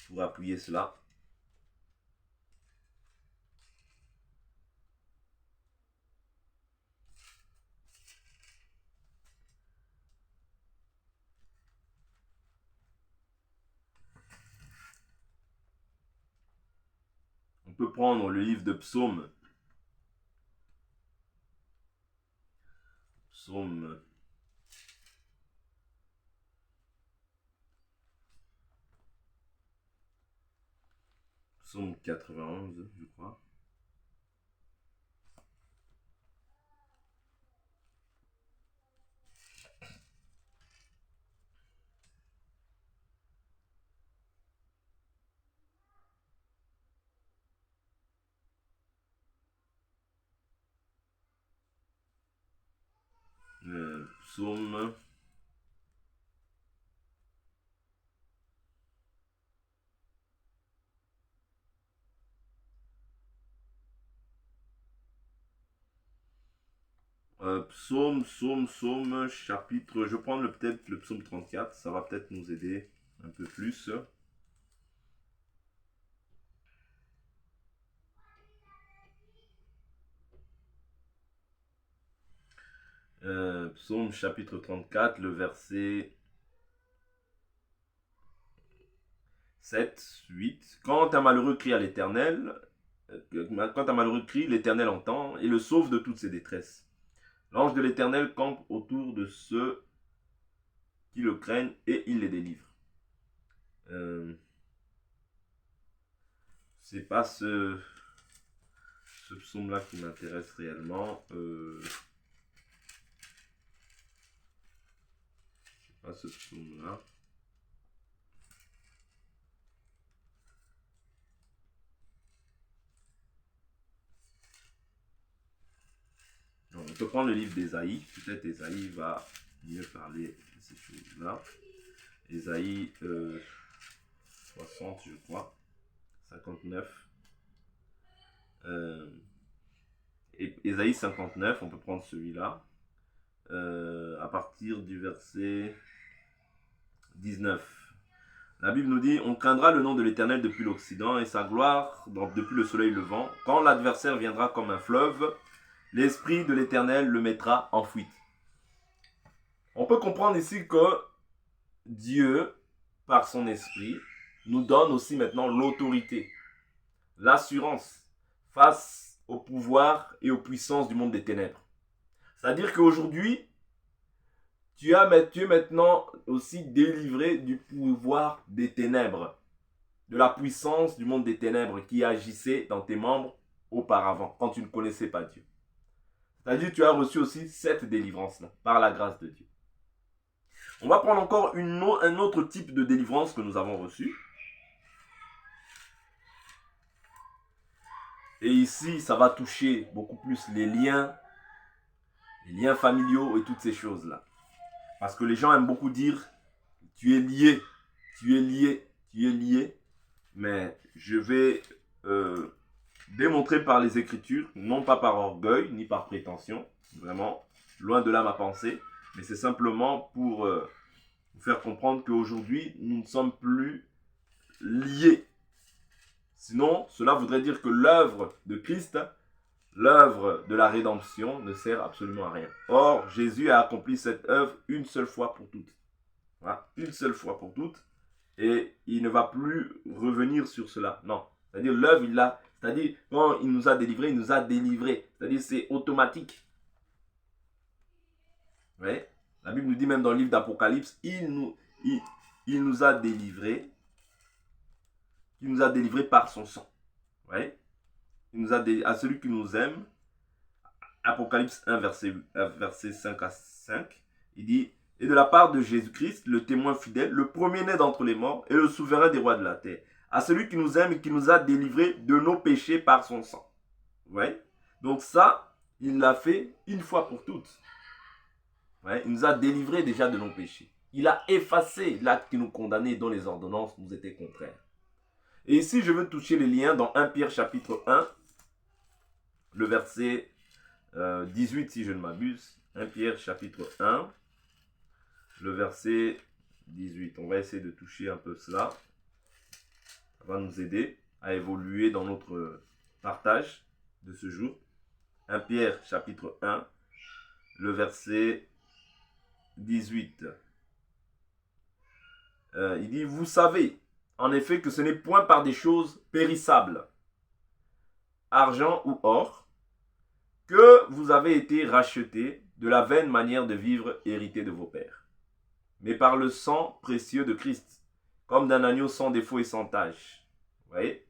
pour appuyer cela. On peut prendre le livre de Psaume. Psaume 91, je crois. Psaume 'Psaume, chapitre, je prends peut-être le psaume 34, ça va peut-être nous aider un peu plus. Psaume chapitre 34, le verset 7, 8. Quand un malheureux crie à l'Éternel, quand un malheureux crie, l'Éternel entend et le sauve de toutes ses détresses. L'ange de l'Éternel campe autour de ceux qui le craignent et il les délivre. C'est pas ce psaume-là qui m'intéresse réellement. C'est pas ce psaume-là. On peut prendre le livre d'Ésaïe. Peut-être Ésaïe va mieux parler de ces choses-là. Ésaïe 60, je crois. 59. Ésaïe 59, on peut prendre celui-là. À partir du verset 19. La Bible nous dit, on craindra le nom de l'Éternel depuis l'Occident et sa gloire depuis le soleil levant. Quand l'adversaire viendra comme un fleuve, l'Esprit de l'Éternel le mettra en fuite. On peut comprendre ici que Dieu, par son Esprit, nous donne aussi maintenant l'autorité, l'assurance face au pouvoir et aux puissances du monde des ténèbres. C'est-à-dire qu'aujourd'hui, tu es maintenant aussi délivré du pouvoir des ténèbres, de la puissance du monde des ténèbres qui agissait dans tes membres auparavant, quand tu ne connaissais pas Dieu. C'est-à-dire que tu as reçu aussi cette délivrance-là, par la grâce de Dieu. On va prendre encore un autre type de délivrance que nous avons reçu. Et ici, ça va toucher beaucoup plus les liens familiaux et toutes ces choses-là. Parce que les gens aiment beaucoup dire, tu es lié, tu es lié, tu es lié. Mais je vais démontrer par les Écritures, non pas par orgueil, ni par prétention, vraiment, loin de là ma pensée, mais c'est simplement pour vous faire comprendre qu'aujourd'hui, nous ne sommes plus liés. Sinon, cela voudrait dire que l'œuvre de Christ, l'œuvre de la rédemption ne sert absolument à rien. Or, Jésus a accompli cette œuvre une seule fois pour toutes. Voilà, une seule fois pour toutes. Et il ne va plus revenir sur cela. Non. C'est-à-dire, l'œuvre, c'est-à-dire, quand il nous a délivrés, il nous a délivrés. C'est-à-dire, c'est automatique. Ouais. La Bible nous dit même dans le livre d'Apocalypse, il nous a délivrés. Il nous a délivrés par son sang. Ouais. Il nous a à celui qui nous aime. Apocalypse 1, verset 5 à 5. Il dit, et de la part de Jésus-Christ, le témoin fidèle, le premier-né d'entre les morts et le souverain des rois de la terre. À celui qui nous aime et qui nous a délivrés de nos péchés par son sang. Ouais. Donc ça, il l'a fait une fois pour toutes. Ouais. Il nous a délivrés déjà de nos péchés. Il a effacé l'acte qui nous condamnait dont les ordonnances nous étaient contraires. Et ici, je veux toucher les liens dans 1 Pierre chapitre 1, le verset 18 si je ne m'abuse. 1 Pierre chapitre 1, le verset 18. On va essayer de toucher un peu cela. Ça va nous aider à évoluer dans notre partage de ce jour. 1 Pierre chapitre 1, le verset 18. Il dit, vous savez en effet que ce n'est point par des choses périssables, argent ou or, que vous avez été rachetés de la vaine manière de vivre héritée de vos pères, mais par le sang précieux de Christ, comme d'un agneau sans défaut et sans tache. Vous voyez?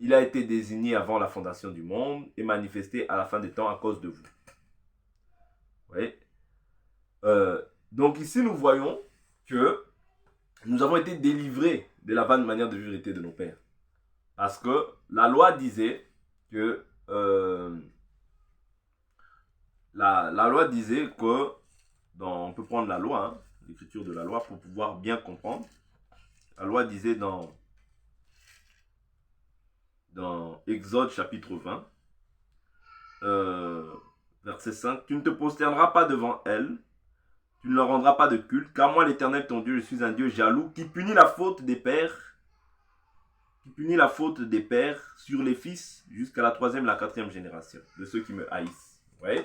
Il a été désigné avant la fondation du monde et manifesté à la fin des temps à cause de vous. Vous voyez? Donc ici, nous voyons que nous avons été délivrés de la vaine manière de vivre héritée de nos pères. Parce que la loi disait que la loi disait que on peut prendre la loi, hein, l'écriture de la loi pour pouvoir bien comprendre. La loi disait dans Exode chapitre 20, verset 5, tu ne te prosterneras pas devant elle, tu ne leur rendras pas de culte, car moi l'Éternel ton Dieu, je suis un Dieu jaloux qui punit la faute des pères, sur les fils jusqu'à la 3e et la 4e génération de ceux qui me haïssent. Vous voyez?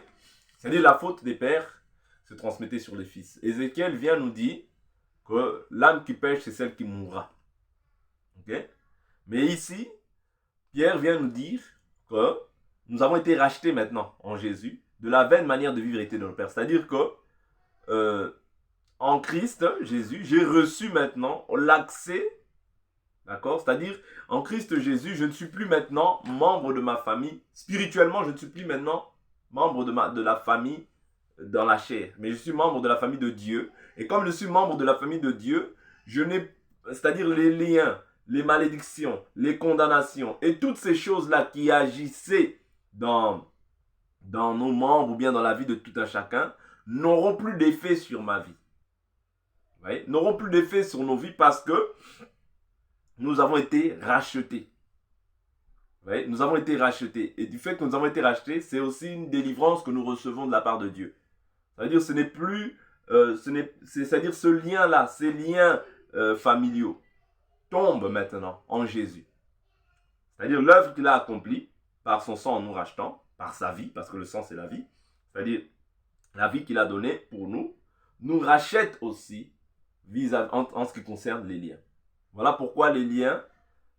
C'est-à-dire la faute des pères se transmettait sur les fils. Ézéchiel vient nous dire que l'âme qui pêche, c'est celle qui mourra. Okay? Mais ici, Pierre vient nous dire que nous avons été rachetés maintenant en Jésus de la vaine manière de vivre était de nos pères. C'est-à-dire que en Christ, Jésus, j'ai reçu maintenant l'accès, d'accord? C'est-à-dire, en Christ Jésus, je ne suis plus maintenant membre de ma famille. Spirituellement, je ne suis plus maintenant membre de la famille dans la chair, mais je suis membre de la famille de Dieu. Et comme je suis membre de la famille de Dieu, c'est-à-dire les liens, les malédictions, les condamnations et toutes ces choses-là qui agissaient dans nos membres ou bien dans la vie de tout un chacun, n'auront plus d'effet sur ma vie. Voyez, n'auront plus d'effet sur nos vies parce que nous avons été rachetés. Voyez, nous avons été rachetés. Et du fait que nous avons été rachetés, c'est aussi une délivrance que nous recevons de la part de Dieu. C'est-à-dire ce n'est plus, c'est-à-dire ce lien-là, ces liens familiaux tombent maintenant en Jésus. C'est-à-dire l'œuvre qu'il a accomplie par son sang en nous rachetant, par sa vie, parce que le sang c'est la vie, c'est-à-dire la vie qu'il a donnée pour nous, nous rachète aussi en ce qui concerne les liens. Voilà pourquoi les liens,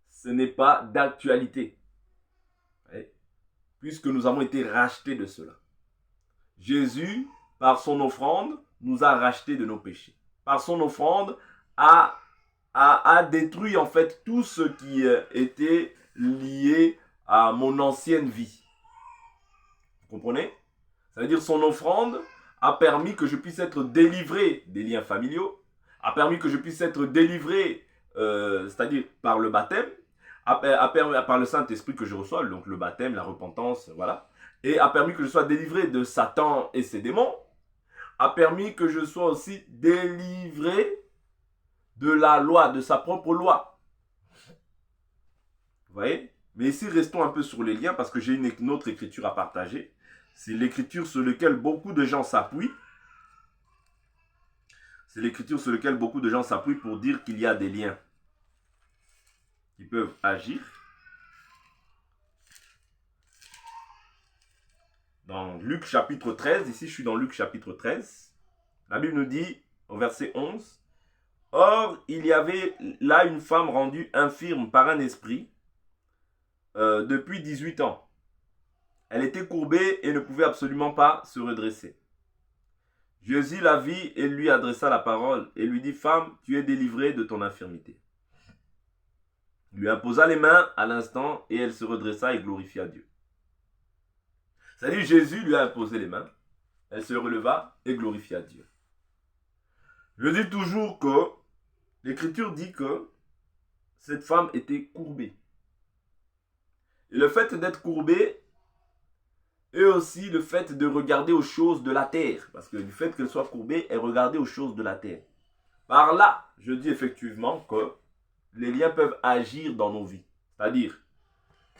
ce n'est pas d'actualité. Puisque nous avons été rachetés de cela. Jésus, par son offrande, nous a rachetés de nos péchés. Par son offrande, a détruit en fait tout ce qui était lié à mon ancienne vie. Vous comprenez? Ça veut dire son offrande a permis que je puisse être délivré des liens familiaux, a permis que je puisse être délivré, c'est-à-dire par le baptême, a permis par le Saint-Esprit que je reçois, donc le baptême, la repentance, voilà, et a permis que je sois délivré de Satan et ses démons, a permis que je sois aussi délivré de la loi, de sa propre loi. Vous voyez? Mais ici, restons un peu sur les liens parce que j'ai une autre écriture à partager. C'est l'écriture sur laquelle beaucoup de gens s'appuient. C'est l'écriture sur laquelle beaucoup de gens s'appuient pour dire qu'il y a des liens qui peuvent agir. Dans Luc chapitre 13, ici je suis dans Luc chapitre 13, la Bible nous dit au verset 11, « Or, il y avait là une femme rendue infirme par un esprit depuis 18 ans. Elle était courbée et ne pouvait absolument pas se redresser. Jésus la vit et lui adressa la parole et lui dit, « Femme, tu es délivrée de ton infirmité. » Il lui imposa les mains à l'instant et elle se redressa et glorifia Dieu. C'est-à-dire Jésus lui a imposé les mains, elle se releva et glorifia Dieu. Je dis toujours que l'Écriture dit que cette femme était courbée. Et le fait d'être courbée et aussi le fait de regarder aux choses de la terre. Parce que du fait qu'elle soit courbée, elle regardait aux choses de la terre. Par là, je dis effectivement que les liens peuvent agir dans nos vies. C'est-à-dire,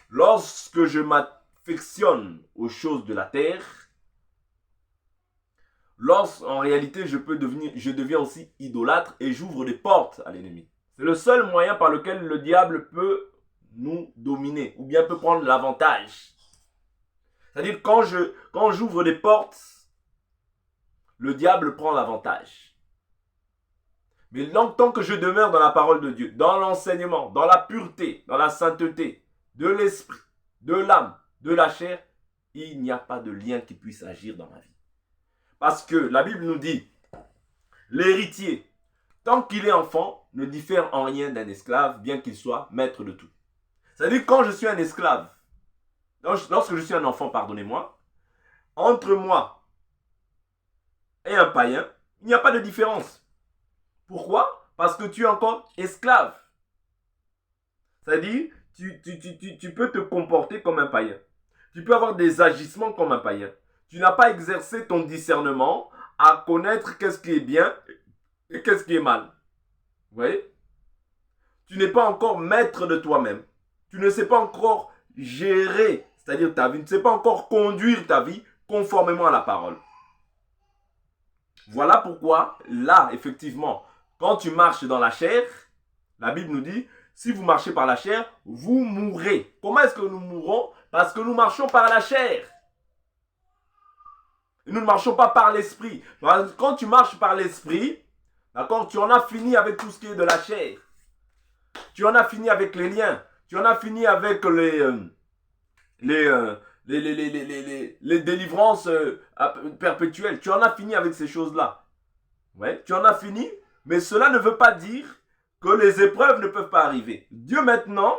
lorsque je m'affectionne aux choses de la terre, en réalité je deviens aussi idolâtre et j'ouvre des portes à l'ennemi. C'est le seul moyen par lequel le diable peut nous dominer ou bien peut prendre l'avantage. C'est-à-dire quand j'ouvre des portes, le diable prend l'avantage. Mais tant que je demeure dans la parole de Dieu, dans l'enseignement, dans la pureté, dans la sainteté, de l'esprit, de l'âme, de la chair, il n'y a pas de lien qui puisse agir dans ma vie. Parce que la Bible nous dit, l'héritier, tant qu'il est enfant, ne diffère en rien d'un esclave, bien qu'il soit maître de tout. C'est-à-dire quand je suis un esclave, lorsque je suis un enfant, pardonnez-moi, entre moi et un païen, il n'y a pas de différence. Pourquoi? Parce que tu es encore esclave. C'est-à-dire, tu peux te comporter comme un païen. Tu peux avoir des agissements comme un païen. Tu n'as pas exercé ton discernement à connaître qu'est-ce qui est bien et qu'est-ce qui est mal. Vous voyez? Tu n'es pas encore maître de toi-même. Tu ne sais pas encore gérer, c'est-à-dire ta vie. Tu ne sais pas encore conduire ta vie conformément à la parole. Voilà pourquoi, là, effectivement, quand tu marches dans la chair, la Bible nous dit, si vous marchez par la chair, vous mourrez. Comment est-ce que nous mourrons? Parce que nous marchons par la chair. Et nous ne marchons pas par l'esprit. Quand tu marches par l'esprit, d'accord, tu en as fini avec tout ce qui est de la chair. Tu en as fini avec les liens. Tu en as fini avec les, les délivrances perpétuelles. Tu en as fini avec ces choses-là. Ouais, tu en as fini, mais cela ne veut pas dire que les épreuves ne peuvent pas arriver. Dieu maintenant,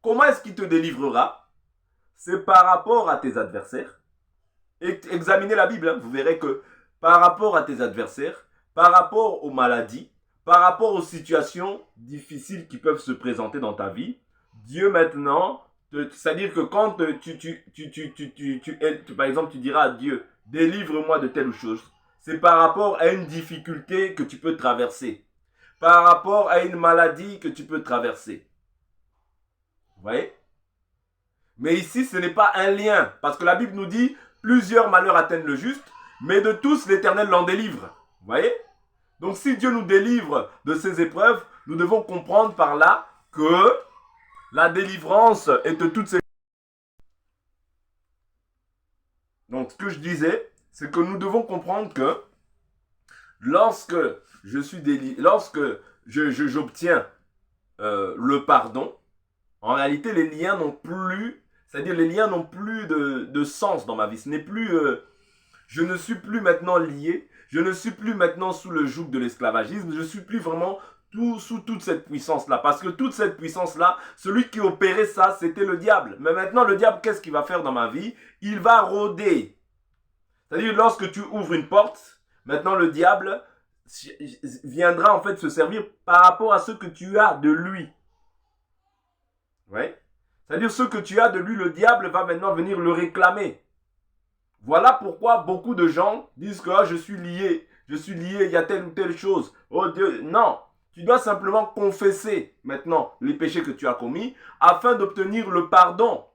comment est-ce qu'il te délivrera? C'est par rapport à tes adversaires. Examinez la Bible, hein, vous verrez que par rapport à tes adversaires, par rapport aux maladies, par rapport aux situations difficiles qui peuvent se présenter dans ta vie, Dieu maintenant, c'est-à-dire que quand par exemple, tu diras à Dieu, délivre-moi de telle chose, c'est par rapport à une difficulté que tu peux traverser, par rapport à une maladie que tu peux traverser. Vous voyez? Mais ici, ce n'est pas un lien, parce que la Bible nous dit, plusieurs malheurs atteignent le juste, mais de tous, l'Éternel l'en délivre. Vous voyez? Donc si Dieu nous délivre de ces épreuves, nous devons comprendre par là que la délivrance est de toutes ces... Donc ce que je disais, c'est que nous devons comprendre que lorsque j'obtiens le pardon, en réalité les liens n'ont plus, c'est-à-dire les liens n'ont plus de sens dans ma vie. Ce n'est plus, je ne suis plus maintenant lié. Je ne suis plus maintenant sous le joug de l'esclavagisme. Je ne suis plus vraiment sous toute cette puissance-là. Parce que toute cette puissance-là, celui qui opérait ça, c'était le diable. Mais maintenant, le diable, qu'est-ce qu'il va faire dans ma vie? Il va rôder. C'est-à-dire, lorsque tu ouvres une porte, maintenant le diable viendra en fait se servir par rapport à ce que tu as de lui. Ouais. C'est-à-dire, ce que tu as de lui, le diable va maintenant venir le réclamer. Voilà pourquoi beaucoup de gens disent que je suis lié, il y a telle ou telle chose. Oh Dieu, non. Tu dois simplement confesser maintenant les péchés que tu as commis afin d'obtenir le pardon.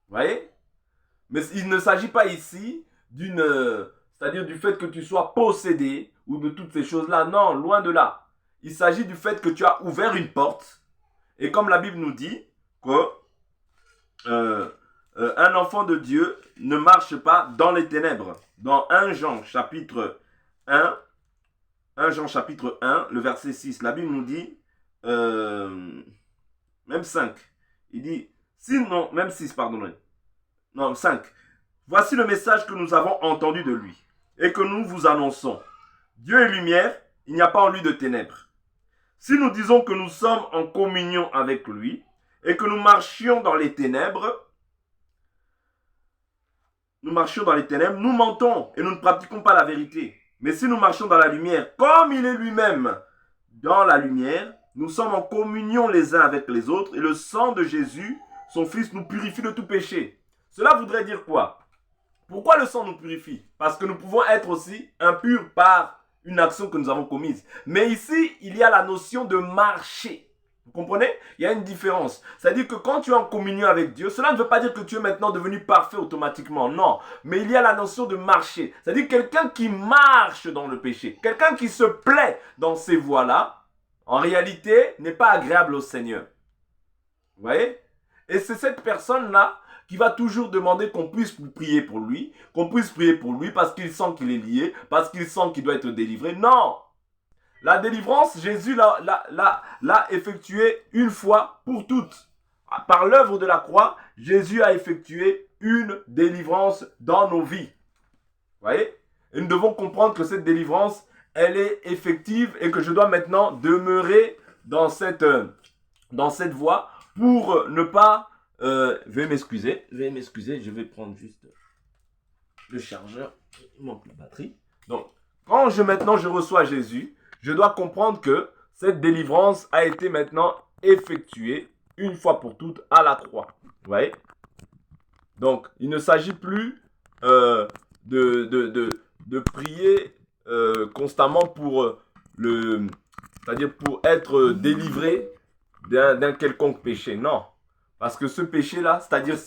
Vous voyez? Mais il ne s'agit pas ici c'est-à-dire du fait que tu sois possédé ou de toutes ces choses-là. Non, loin de là. Il s'agit du fait que tu as ouvert une porte et comme la Bible nous dit que un enfant de Dieu ne marche pas dans les ténèbres. Dans 1 Jean chapitre 1, 1 Jean chapitre 1, le verset 6, la Bible nous dit, même 5, il dit, sinon, même 6, pardonnez, non, 5, voici le message que nous avons entendu de lui et que nous vous annonçons. Dieu est lumière, il n'y a pas en lui de ténèbres. Si nous disons que nous sommes en communion avec lui et que nous marchions dans les ténèbres, nous mentons et nous ne pratiquons pas la vérité. Mais si nous marchons dans la lumière, comme il est lui-même dans la lumière, nous sommes en communion les uns avec les autres et le sang de Jésus, son Fils, nous purifie de tout péché. Cela voudrait dire quoi? Pourquoi le sang nous purifie? Parce que nous pouvons être aussi impurs par une action que nous avons commise. Mais ici, il y a la notion de marcher. Vous comprenez? Il y a une différence. C'est-à-dire que quand tu es en communion avec Dieu, cela ne veut pas dire que tu es maintenant devenu parfait automatiquement. Non. Mais il y a la notion de marcher. C'est-à-dire quelqu'un qui marche dans le péché. Quelqu'un qui se plaît dans ces voies-là, en réalité, n'est pas agréable au Seigneur. Vous voyez? Et c'est cette personne-là qui va toujours demander qu'on puisse prier pour lui parce qu'il sent qu'il est lié, parce qu'il sent qu'il doit être délivré. Non! La délivrance, Jésus l'a effectuée une fois pour toutes. Par l'œuvre de la croix, Jésus a effectué une délivrance dans nos vies. Vous voyez? Et nous devons comprendre que cette délivrance, elle est effective et que je dois maintenant demeurer dans cette voie pour ne pas... veuillez m'excuser, je vais prendre juste le chargeur, il manque la batterie. Donc, quand maintenant je reçois Jésus, je dois comprendre que cette délivrance a été maintenant effectuée une fois pour toutes à la croix. Vous voyez? Donc, il ne s'agit plus de prier constamment pour c'est-à-dire pour être délivré d'un quelconque péché. Non. Parce que ce péché-là, c'est-à-dire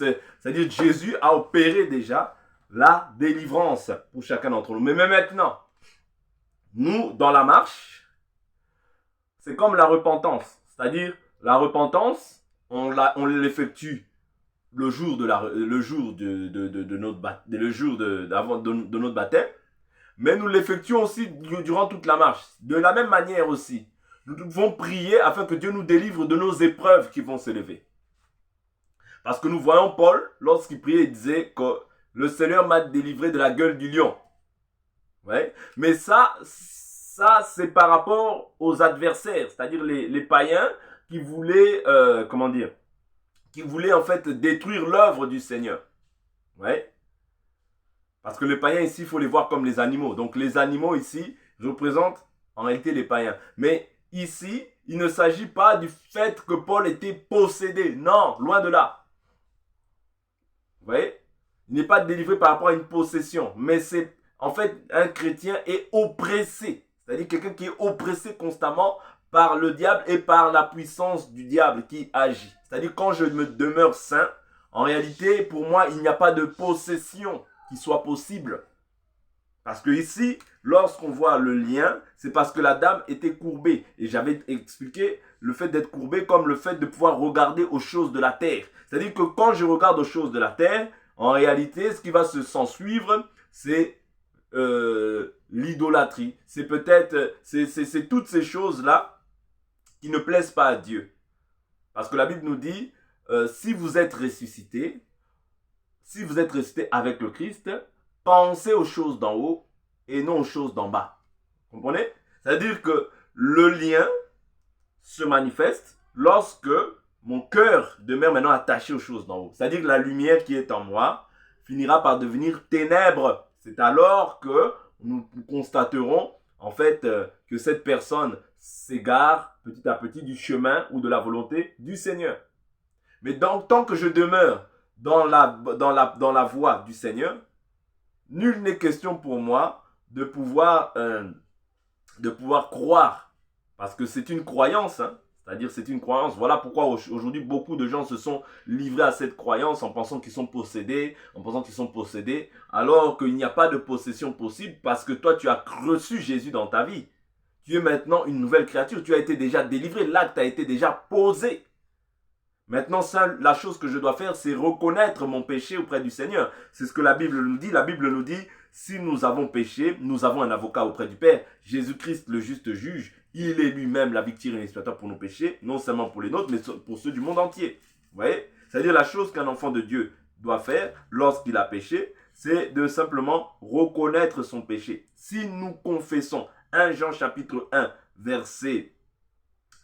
Jésus a opéré déjà la délivrance pour chacun d'entre nous. Mais maintenant, nous, dans la marche, c'est comme la repentance. C'est-à-dire, la repentance, on l'effectue le jour de notre baptême, mais nous l'effectuons aussi durant toute la marche. De la même manière aussi, Nous devons prier afin que Dieu nous délivre de nos épreuves qui vont s'élever. Parce que nous voyons Paul, lorsqu'il priait, il disait que le Seigneur m'a délivré de la gueule du lion. Ouais. Mais ça c'est par rapport aux adversaires, c'est-à-dire les païens qui voulaient, qui voulaient en fait détruire l'œuvre du Seigneur. Ouais. Parce que les païens ici, il faut les voir comme les animaux. Donc les animaux ici représentent en réalité les païens. Mais ici, il ne s'agit pas du fait que Paul était possédé. Non, loin de là. Vous voyez? Il n'est pas délivré par rapport à une possession. Mais c'est en fait un chrétien est oppressé. C'est-à-dire quelqu'un qui est oppressé constamment par le diable et par la puissance du diable qui agit. C'est-à-dire quand je me demeure saint, en réalité, pour moi, il n'y a pas de possession qui soit possible. Parce que ici, lorsqu'on voit le lien, c'est parce que la dame était courbée. Et j'avais expliqué le fait d'être courbé comme le fait de pouvoir regarder aux choses de la terre. C'est-à-dire que quand je regarde aux choses de la terre, en réalité, ce qui va s'en suivre, c'est l'idolâtrie. C'est peut-être, c'est toutes ces choses-là qui ne plaisent pas à Dieu. Parce que la Bible nous dit, si vous êtes ressuscité avec le Christ, pensez aux choses d'en haut et non aux choses d'en bas. Vous comprenez? C'est-à-dire que le lien se manifeste lorsque mon cœur demeure maintenant attaché aux choses d'en haut. C'est-à-dire que la lumière qui est en moi finira par devenir ténèbres. C'est alors que nous constaterons en fait que cette personne s'égare petit à petit du chemin ou de la volonté du Seigneur. Mais donc, tant que je demeure dans la voie du Seigneur, nul n'est question pour moi de pouvoir croire. Parce que c'est une croyance, hein. C'est-à-dire c'est une croyance. Voilà pourquoi aujourd'hui beaucoup de gens se sont livrés à cette croyance en pensant qu'ils sont possédés, alors qu'il n'y a pas de possession possible parce que toi tu as reçu Jésus dans ta vie. Tu es maintenant une nouvelle créature, tu as été déjà délivré, l'acte a été déjà posé. Maintenant, la chose que je dois faire, c'est reconnaître mon péché auprès du Seigneur. C'est ce que la Bible nous dit. La Bible nous dit, si nous avons péché, nous avons un avocat auprès du Père. Jésus-Christ, le juste juge, il est lui-même la victime et l'expiatoire pour nos péchés, non seulement pour les nôtres, mais pour ceux du monde entier. Vous voyez? C'est-à-dire la chose qu'un enfant de Dieu doit faire lorsqu'il a péché, c'est de simplement reconnaître son péché. Si nous confessons, 1 Jean chapitre 1, verset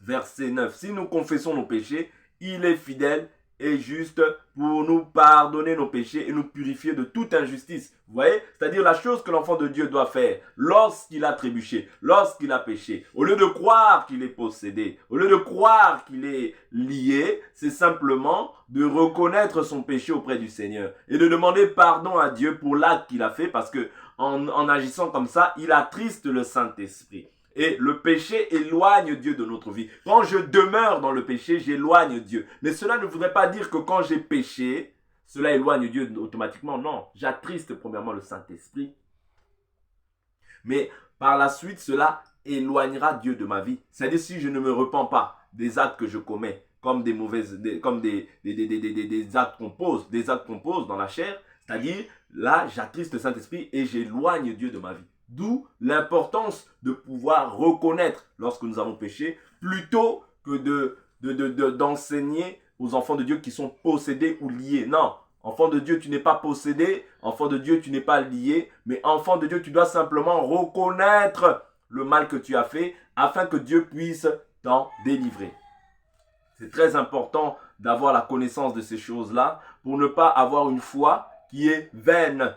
9, si nous confessons nos péchés, il est fidèle et juste pour nous pardonner nos péchés et nous purifier de toute injustice. Vous voyez? C'est-à-dire la chose que l'enfant de Dieu doit faire lorsqu'il a trébuché, lorsqu'il a péché. Au lieu de croire qu'il est possédé, au lieu de croire qu'il est lié, c'est simplement de reconnaître son péché auprès du Seigneur et de demander pardon à Dieu pour l'acte qu'il a fait parce que en agissant comme ça, il attriste le Saint-Esprit. Et le péché éloigne Dieu de notre vie. Quand je demeure dans le péché, j'éloigne Dieu. Mais cela ne voudrait pas dire que quand j'ai péché, cela éloigne Dieu automatiquement. Non, j'attriste premièrement le Saint-Esprit. Mais par la suite, cela éloignera Dieu de ma vie. C'est-à-dire si je ne me repens pas des actes que je commets, comme des actes qu'on pose, dans la chair, c'est-à-dire là, j'attriste le Saint-Esprit et j'éloigne Dieu de ma vie. D'où l'importance de pouvoir reconnaître lorsque nous avons péché, plutôt que d'enseigner aux enfants de Dieu qui sont possédés ou liés. Non, enfant de Dieu, tu n'es pas possédé, enfant de Dieu, tu n'es pas lié, mais enfant de Dieu, tu dois simplement reconnaître le mal que tu as fait afin que Dieu puisse t'en délivrer. C'est très important d'avoir la connaissance de ces choses-là pour ne pas avoir une foi qui est vaine.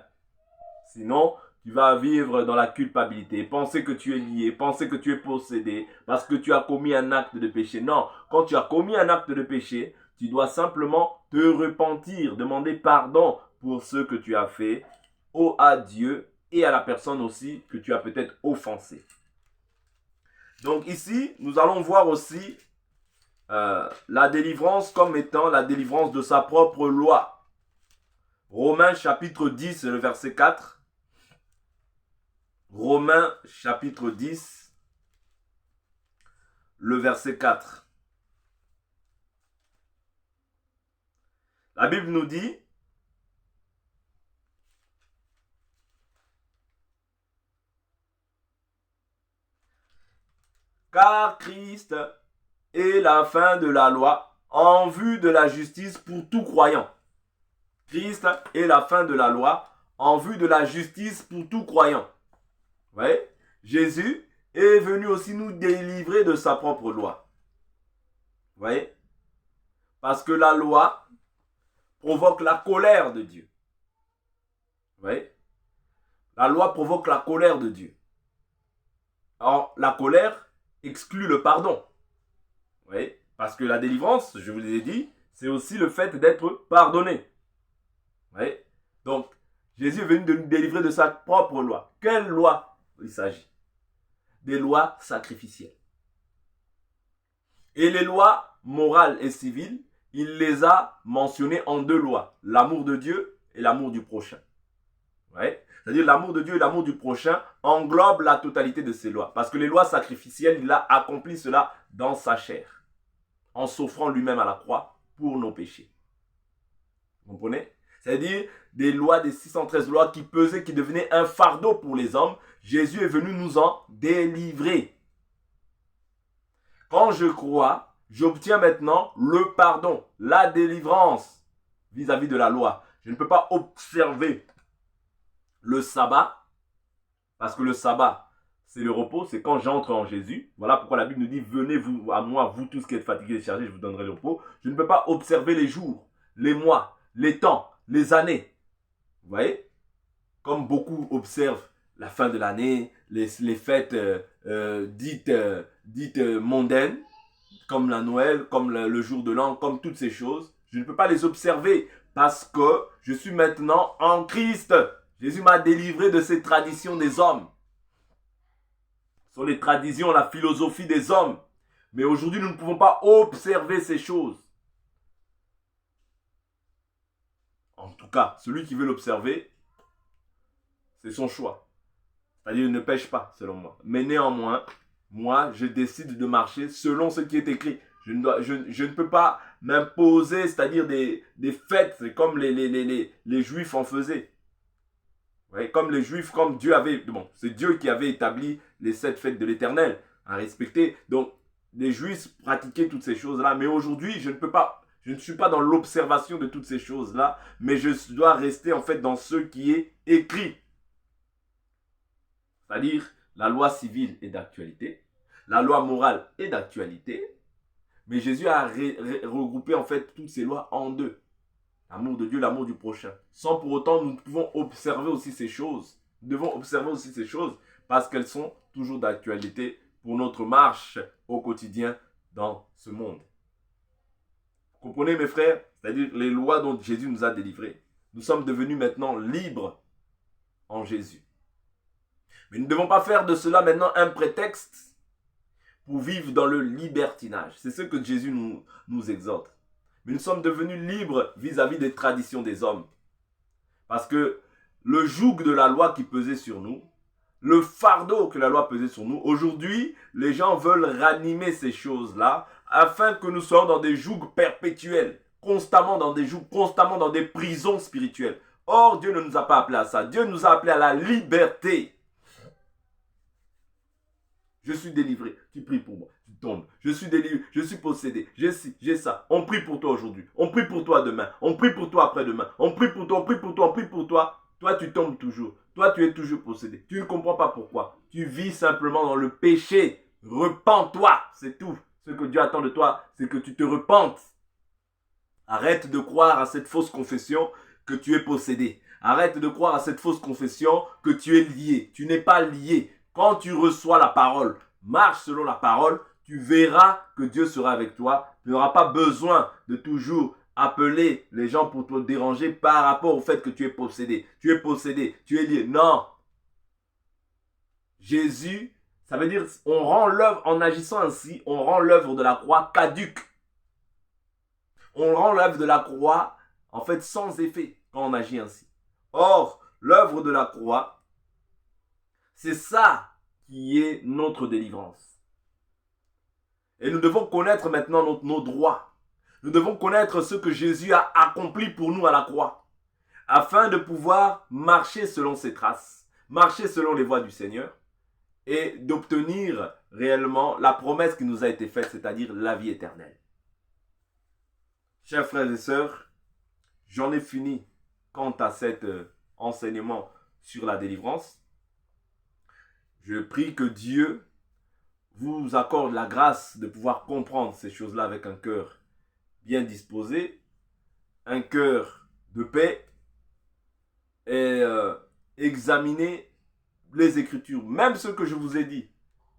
Sinon, tu vas vivre dans la culpabilité, penser que tu es lié, penser que tu es possédé parce que tu as commis un acte de péché. Non, quand tu as commis un acte de péché, tu dois simplement te repentir, demander pardon pour ce que tu as fait à Dieu et à la personne aussi que tu as peut-être offensé. Donc ici, nous allons voir aussi la délivrance comme étant la délivrance de sa propre loi. Romains chapitre 10, le verset 4. Romains chapitre 10, le verset 4. La Bible nous dit, « Car Christ est la fin de la loi en vue de la justice pour tout croyant. Christ est la fin de la loi en vue de la justice pour tout croyant. Vous voyez? Jésus est venu aussi nous délivrer de sa propre loi. Vous voyez? Parce que la loi provoque la colère de Dieu. Vous voyez? La loi provoque la colère de Dieu. Alors, la colère exclut le pardon. Vous voyez? Parce que la délivrance, je vous l'ai dit, c'est aussi le fait d'être pardonné. Vous voyez? Donc, Jésus est venu de nous délivrer de sa propre loi. Quelle loi il s'agit? Des lois sacrificielles. Et les lois morales et civiles, il les a mentionnées en deux lois. L'amour de Dieu et l'amour du prochain. Vous voyez? C'est-à-dire l'amour de Dieu et l'amour du prochain englobent la totalité de ces lois. Parce que les lois sacrificielles, il a accompli cela dans sa chair. En s'offrant lui-même à la croix pour nos péchés. Vous comprenez? C'est-à-dire des lois, des 613 lois qui pesaient, qui devenaient un fardeau pour les hommes. Jésus est venu nous en délivrer. Quand je crois, j'obtiens maintenant le pardon, la délivrance vis-à-vis de la loi. Je ne peux pas observer le sabbat, parce que le sabbat, c'est le repos, c'est quand j'entre en Jésus. Voilà pourquoi la Bible nous dit, venez vous à moi, vous tous qui êtes fatigués et chargés, je vous donnerai le repos. Je ne peux pas observer les jours, les mois, les temps, les années. Vous voyez? Comme beaucoup observent la fin de l'année, les fêtes dites mondaines, comme la Noël, comme le jour de l'an, comme toutes ces choses. Je ne peux pas les observer parce que je suis maintenant en Christ. Jésus m'a délivré de ces traditions des hommes. Ce sont les traditions, la philosophie des hommes. Mais aujourd'hui, nous ne pouvons pas observer ces choses. En tout cas, celui qui veut l'observer, c'est son choix. C'est-à-dire, il ne pêche pas, selon moi. Mais néanmoins, moi, je décide de marcher selon ce qui est écrit. Je ne peux pas m'imposer, c'est-à-dire des fêtes comme les Juifs en faisaient. Ouais, comme les Juifs, comme Dieu avait... Bon, c'est Dieu qui avait établi les 7 fêtes de l'Éternel à respecter. Donc, les Juifs pratiquaient toutes ces choses-là. Mais aujourd'hui, je ne suis pas dans l'observation de toutes ces choses-là, mais je dois rester en fait dans ce qui est écrit. C'est-à-dire, la loi civile est d'actualité, la loi morale est d'actualité, mais Jésus a regroupé en fait toutes ces lois en deux. L'amour de Dieu, l'amour du prochain. Sans pour autant, nous pouvons observer aussi ces choses. Nous devons observer aussi ces choses parce qu'elles sont toujours d'actualité pour notre marche au quotidien dans ce monde. Vous comprenez mes frères? C'est-à-dire les lois dont Jésus nous a délivrés. Nous sommes devenus maintenant libres en Jésus. Mais nous ne devons pas faire de cela maintenant un prétexte pour vivre dans le libertinage. C'est ce que Jésus nous exhorte. Mais nous sommes devenus libres vis-à-vis des traditions des hommes. Parce que le joug de la loi qui pesait sur nous, le fardeau que la loi pesait sur nous, aujourd'hui, les gens veulent ranimer ces choses-là afin que nous soyons dans des jougs perpétuels, constamment dans des jougs, constamment dans des prisons spirituelles. Or, Dieu ne nous a pas appelés à ça. Dieu nous a appelés à la liberté. Je suis délivré. Tu pries pour moi. Tu tombes. Je suis délivré. Je suis possédé. J'ai ci, j'ai ça. On prie pour toi aujourd'hui. On prie pour toi demain. On prie pour toi après-demain. On prie pour toi, on prie pour toi, on prie pour toi. Toi, tu tombes toujours. Toi, tu es toujours possédé. Tu ne comprends pas pourquoi. Tu vis simplement dans le péché. Repends-toi. C'est tout. Ce que Dieu attend de toi, c'est que tu te repentes. Arrête de croire à cette fausse confession que tu es possédé. Arrête de croire à cette fausse confession que tu es lié. Tu n'es pas lié. Quand tu reçois la parole, marche selon la parole, tu verras que Dieu sera avec toi. Tu n'auras pas besoin de toujours appeler les gens pour te déranger par rapport au fait que tu es possédé. Tu es possédé, tu es lié. Non. Jésus, ça veut dire on rend l'œuvre, en agissant ainsi, on rend l'œuvre de la croix caduque. On rend l'œuvre de la croix, en fait, sans effet quand on agit ainsi. Or, l'œuvre de la croix, c'est ça qui est notre délivrance. Et nous devons connaître maintenant nos droits. Nous devons connaître ce que Jésus a accompli pour nous à la croix, afin de pouvoir marcher selon ses traces, marcher selon les voies du Seigneur, et d'obtenir réellement la promesse qui nous a été faite, c'est-à-dire la vie éternelle. Chers frères et sœurs, j'en ai fini quant à cet enseignement sur la délivrance. Je prie que Dieu vous accorde la grâce de pouvoir comprendre ces choses-là avec un cœur bien disposé, un cœur de paix et examiner les Écritures, même ce que je vous ai dit.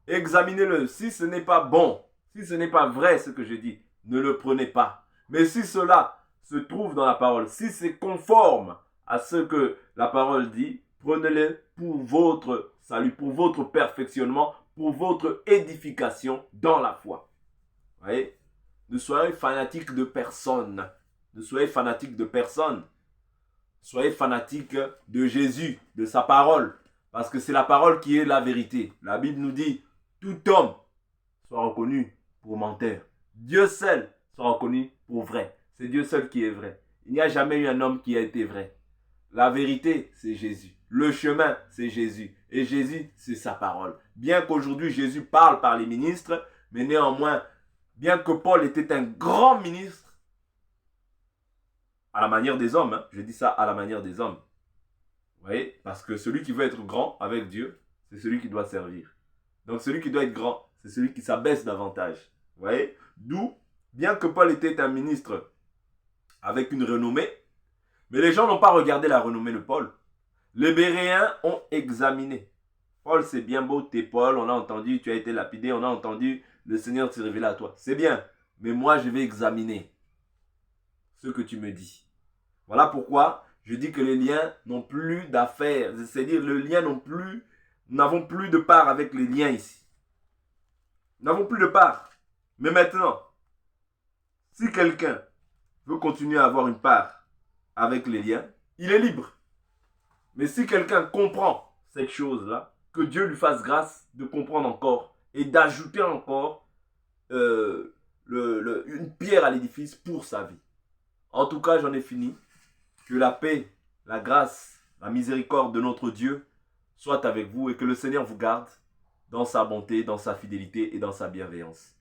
Examinez-le. Si ce n'est pas bon, si ce n'est pas vrai ce que je dis, ne le prenez pas. Mais si cela se trouve dans la parole, si c'est conforme à ce que la parole dit, prenez-le pour votre salut, pour votre perfectionnement, pour votre édification dans la foi. Vous voyez? Ne soyez fanatiques de personne. Ne soyez fanatiques de personne. Soyez fanatiques de Jésus, de sa parole. Parce que c'est la parole qui est la vérité. La Bible nous dit, tout homme soit reconnu pour menteur. Dieu seul soit reconnu pour vrai. C'est Dieu seul qui est vrai. Il n'y a jamais eu un homme qui a été vrai. La vérité, c'est Jésus. Le chemin, c'est Jésus. Et Jésus, c'est sa parole. Bien qu'aujourd'hui, Jésus parle par les ministres, mais néanmoins, bien que Paul était un grand ministre, à la manière des hommes, hein, je dis ça à la manière des hommes. Vous voyez? Parce que celui qui veut être grand avec Dieu, c'est celui qui doit servir. Donc celui qui doit être grand, c'est celui qui s'abaisse davantage. Vous voyez? D'où, bien que Paul était un ministre avec une renommée, mais les gens n'ont pas regardé la renommée de Paul. Les Béréens ont examiné. Paul, c'est bien beau, t'es Paul, on a entendu, tu as été lapidé, on a entendu, le Seigneur s'est révélé à toi. C'est bien, mais moi je vais examiner ce que tu me dis. Voilà pourquoi je dis que les liens n'ont plus d'affaires. C'est-à-dire le lien non plus, nous n'avons plus de part avec les liens ici. Nous n'avons plus de part. Mais maintenant, si quelqu'un veut continuer à avoir une part avec les liens, il est libre. Mais si quelqu'un comprend cette chose-là, que Dieu lui fasse grâce de comprendre encore et d'ajouter encore une pierre à l'édifice pour sa vie. En tout cas, j'en ai fini. Que la paix, la grâce, la miséricorde de notre Dieu soit avec vous et que le Seigneur vous garde dans sa bonté, dans sa fidélité et dans sa bienveillance.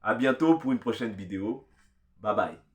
À bientôt pour une prochaine vidéo. Bye bye.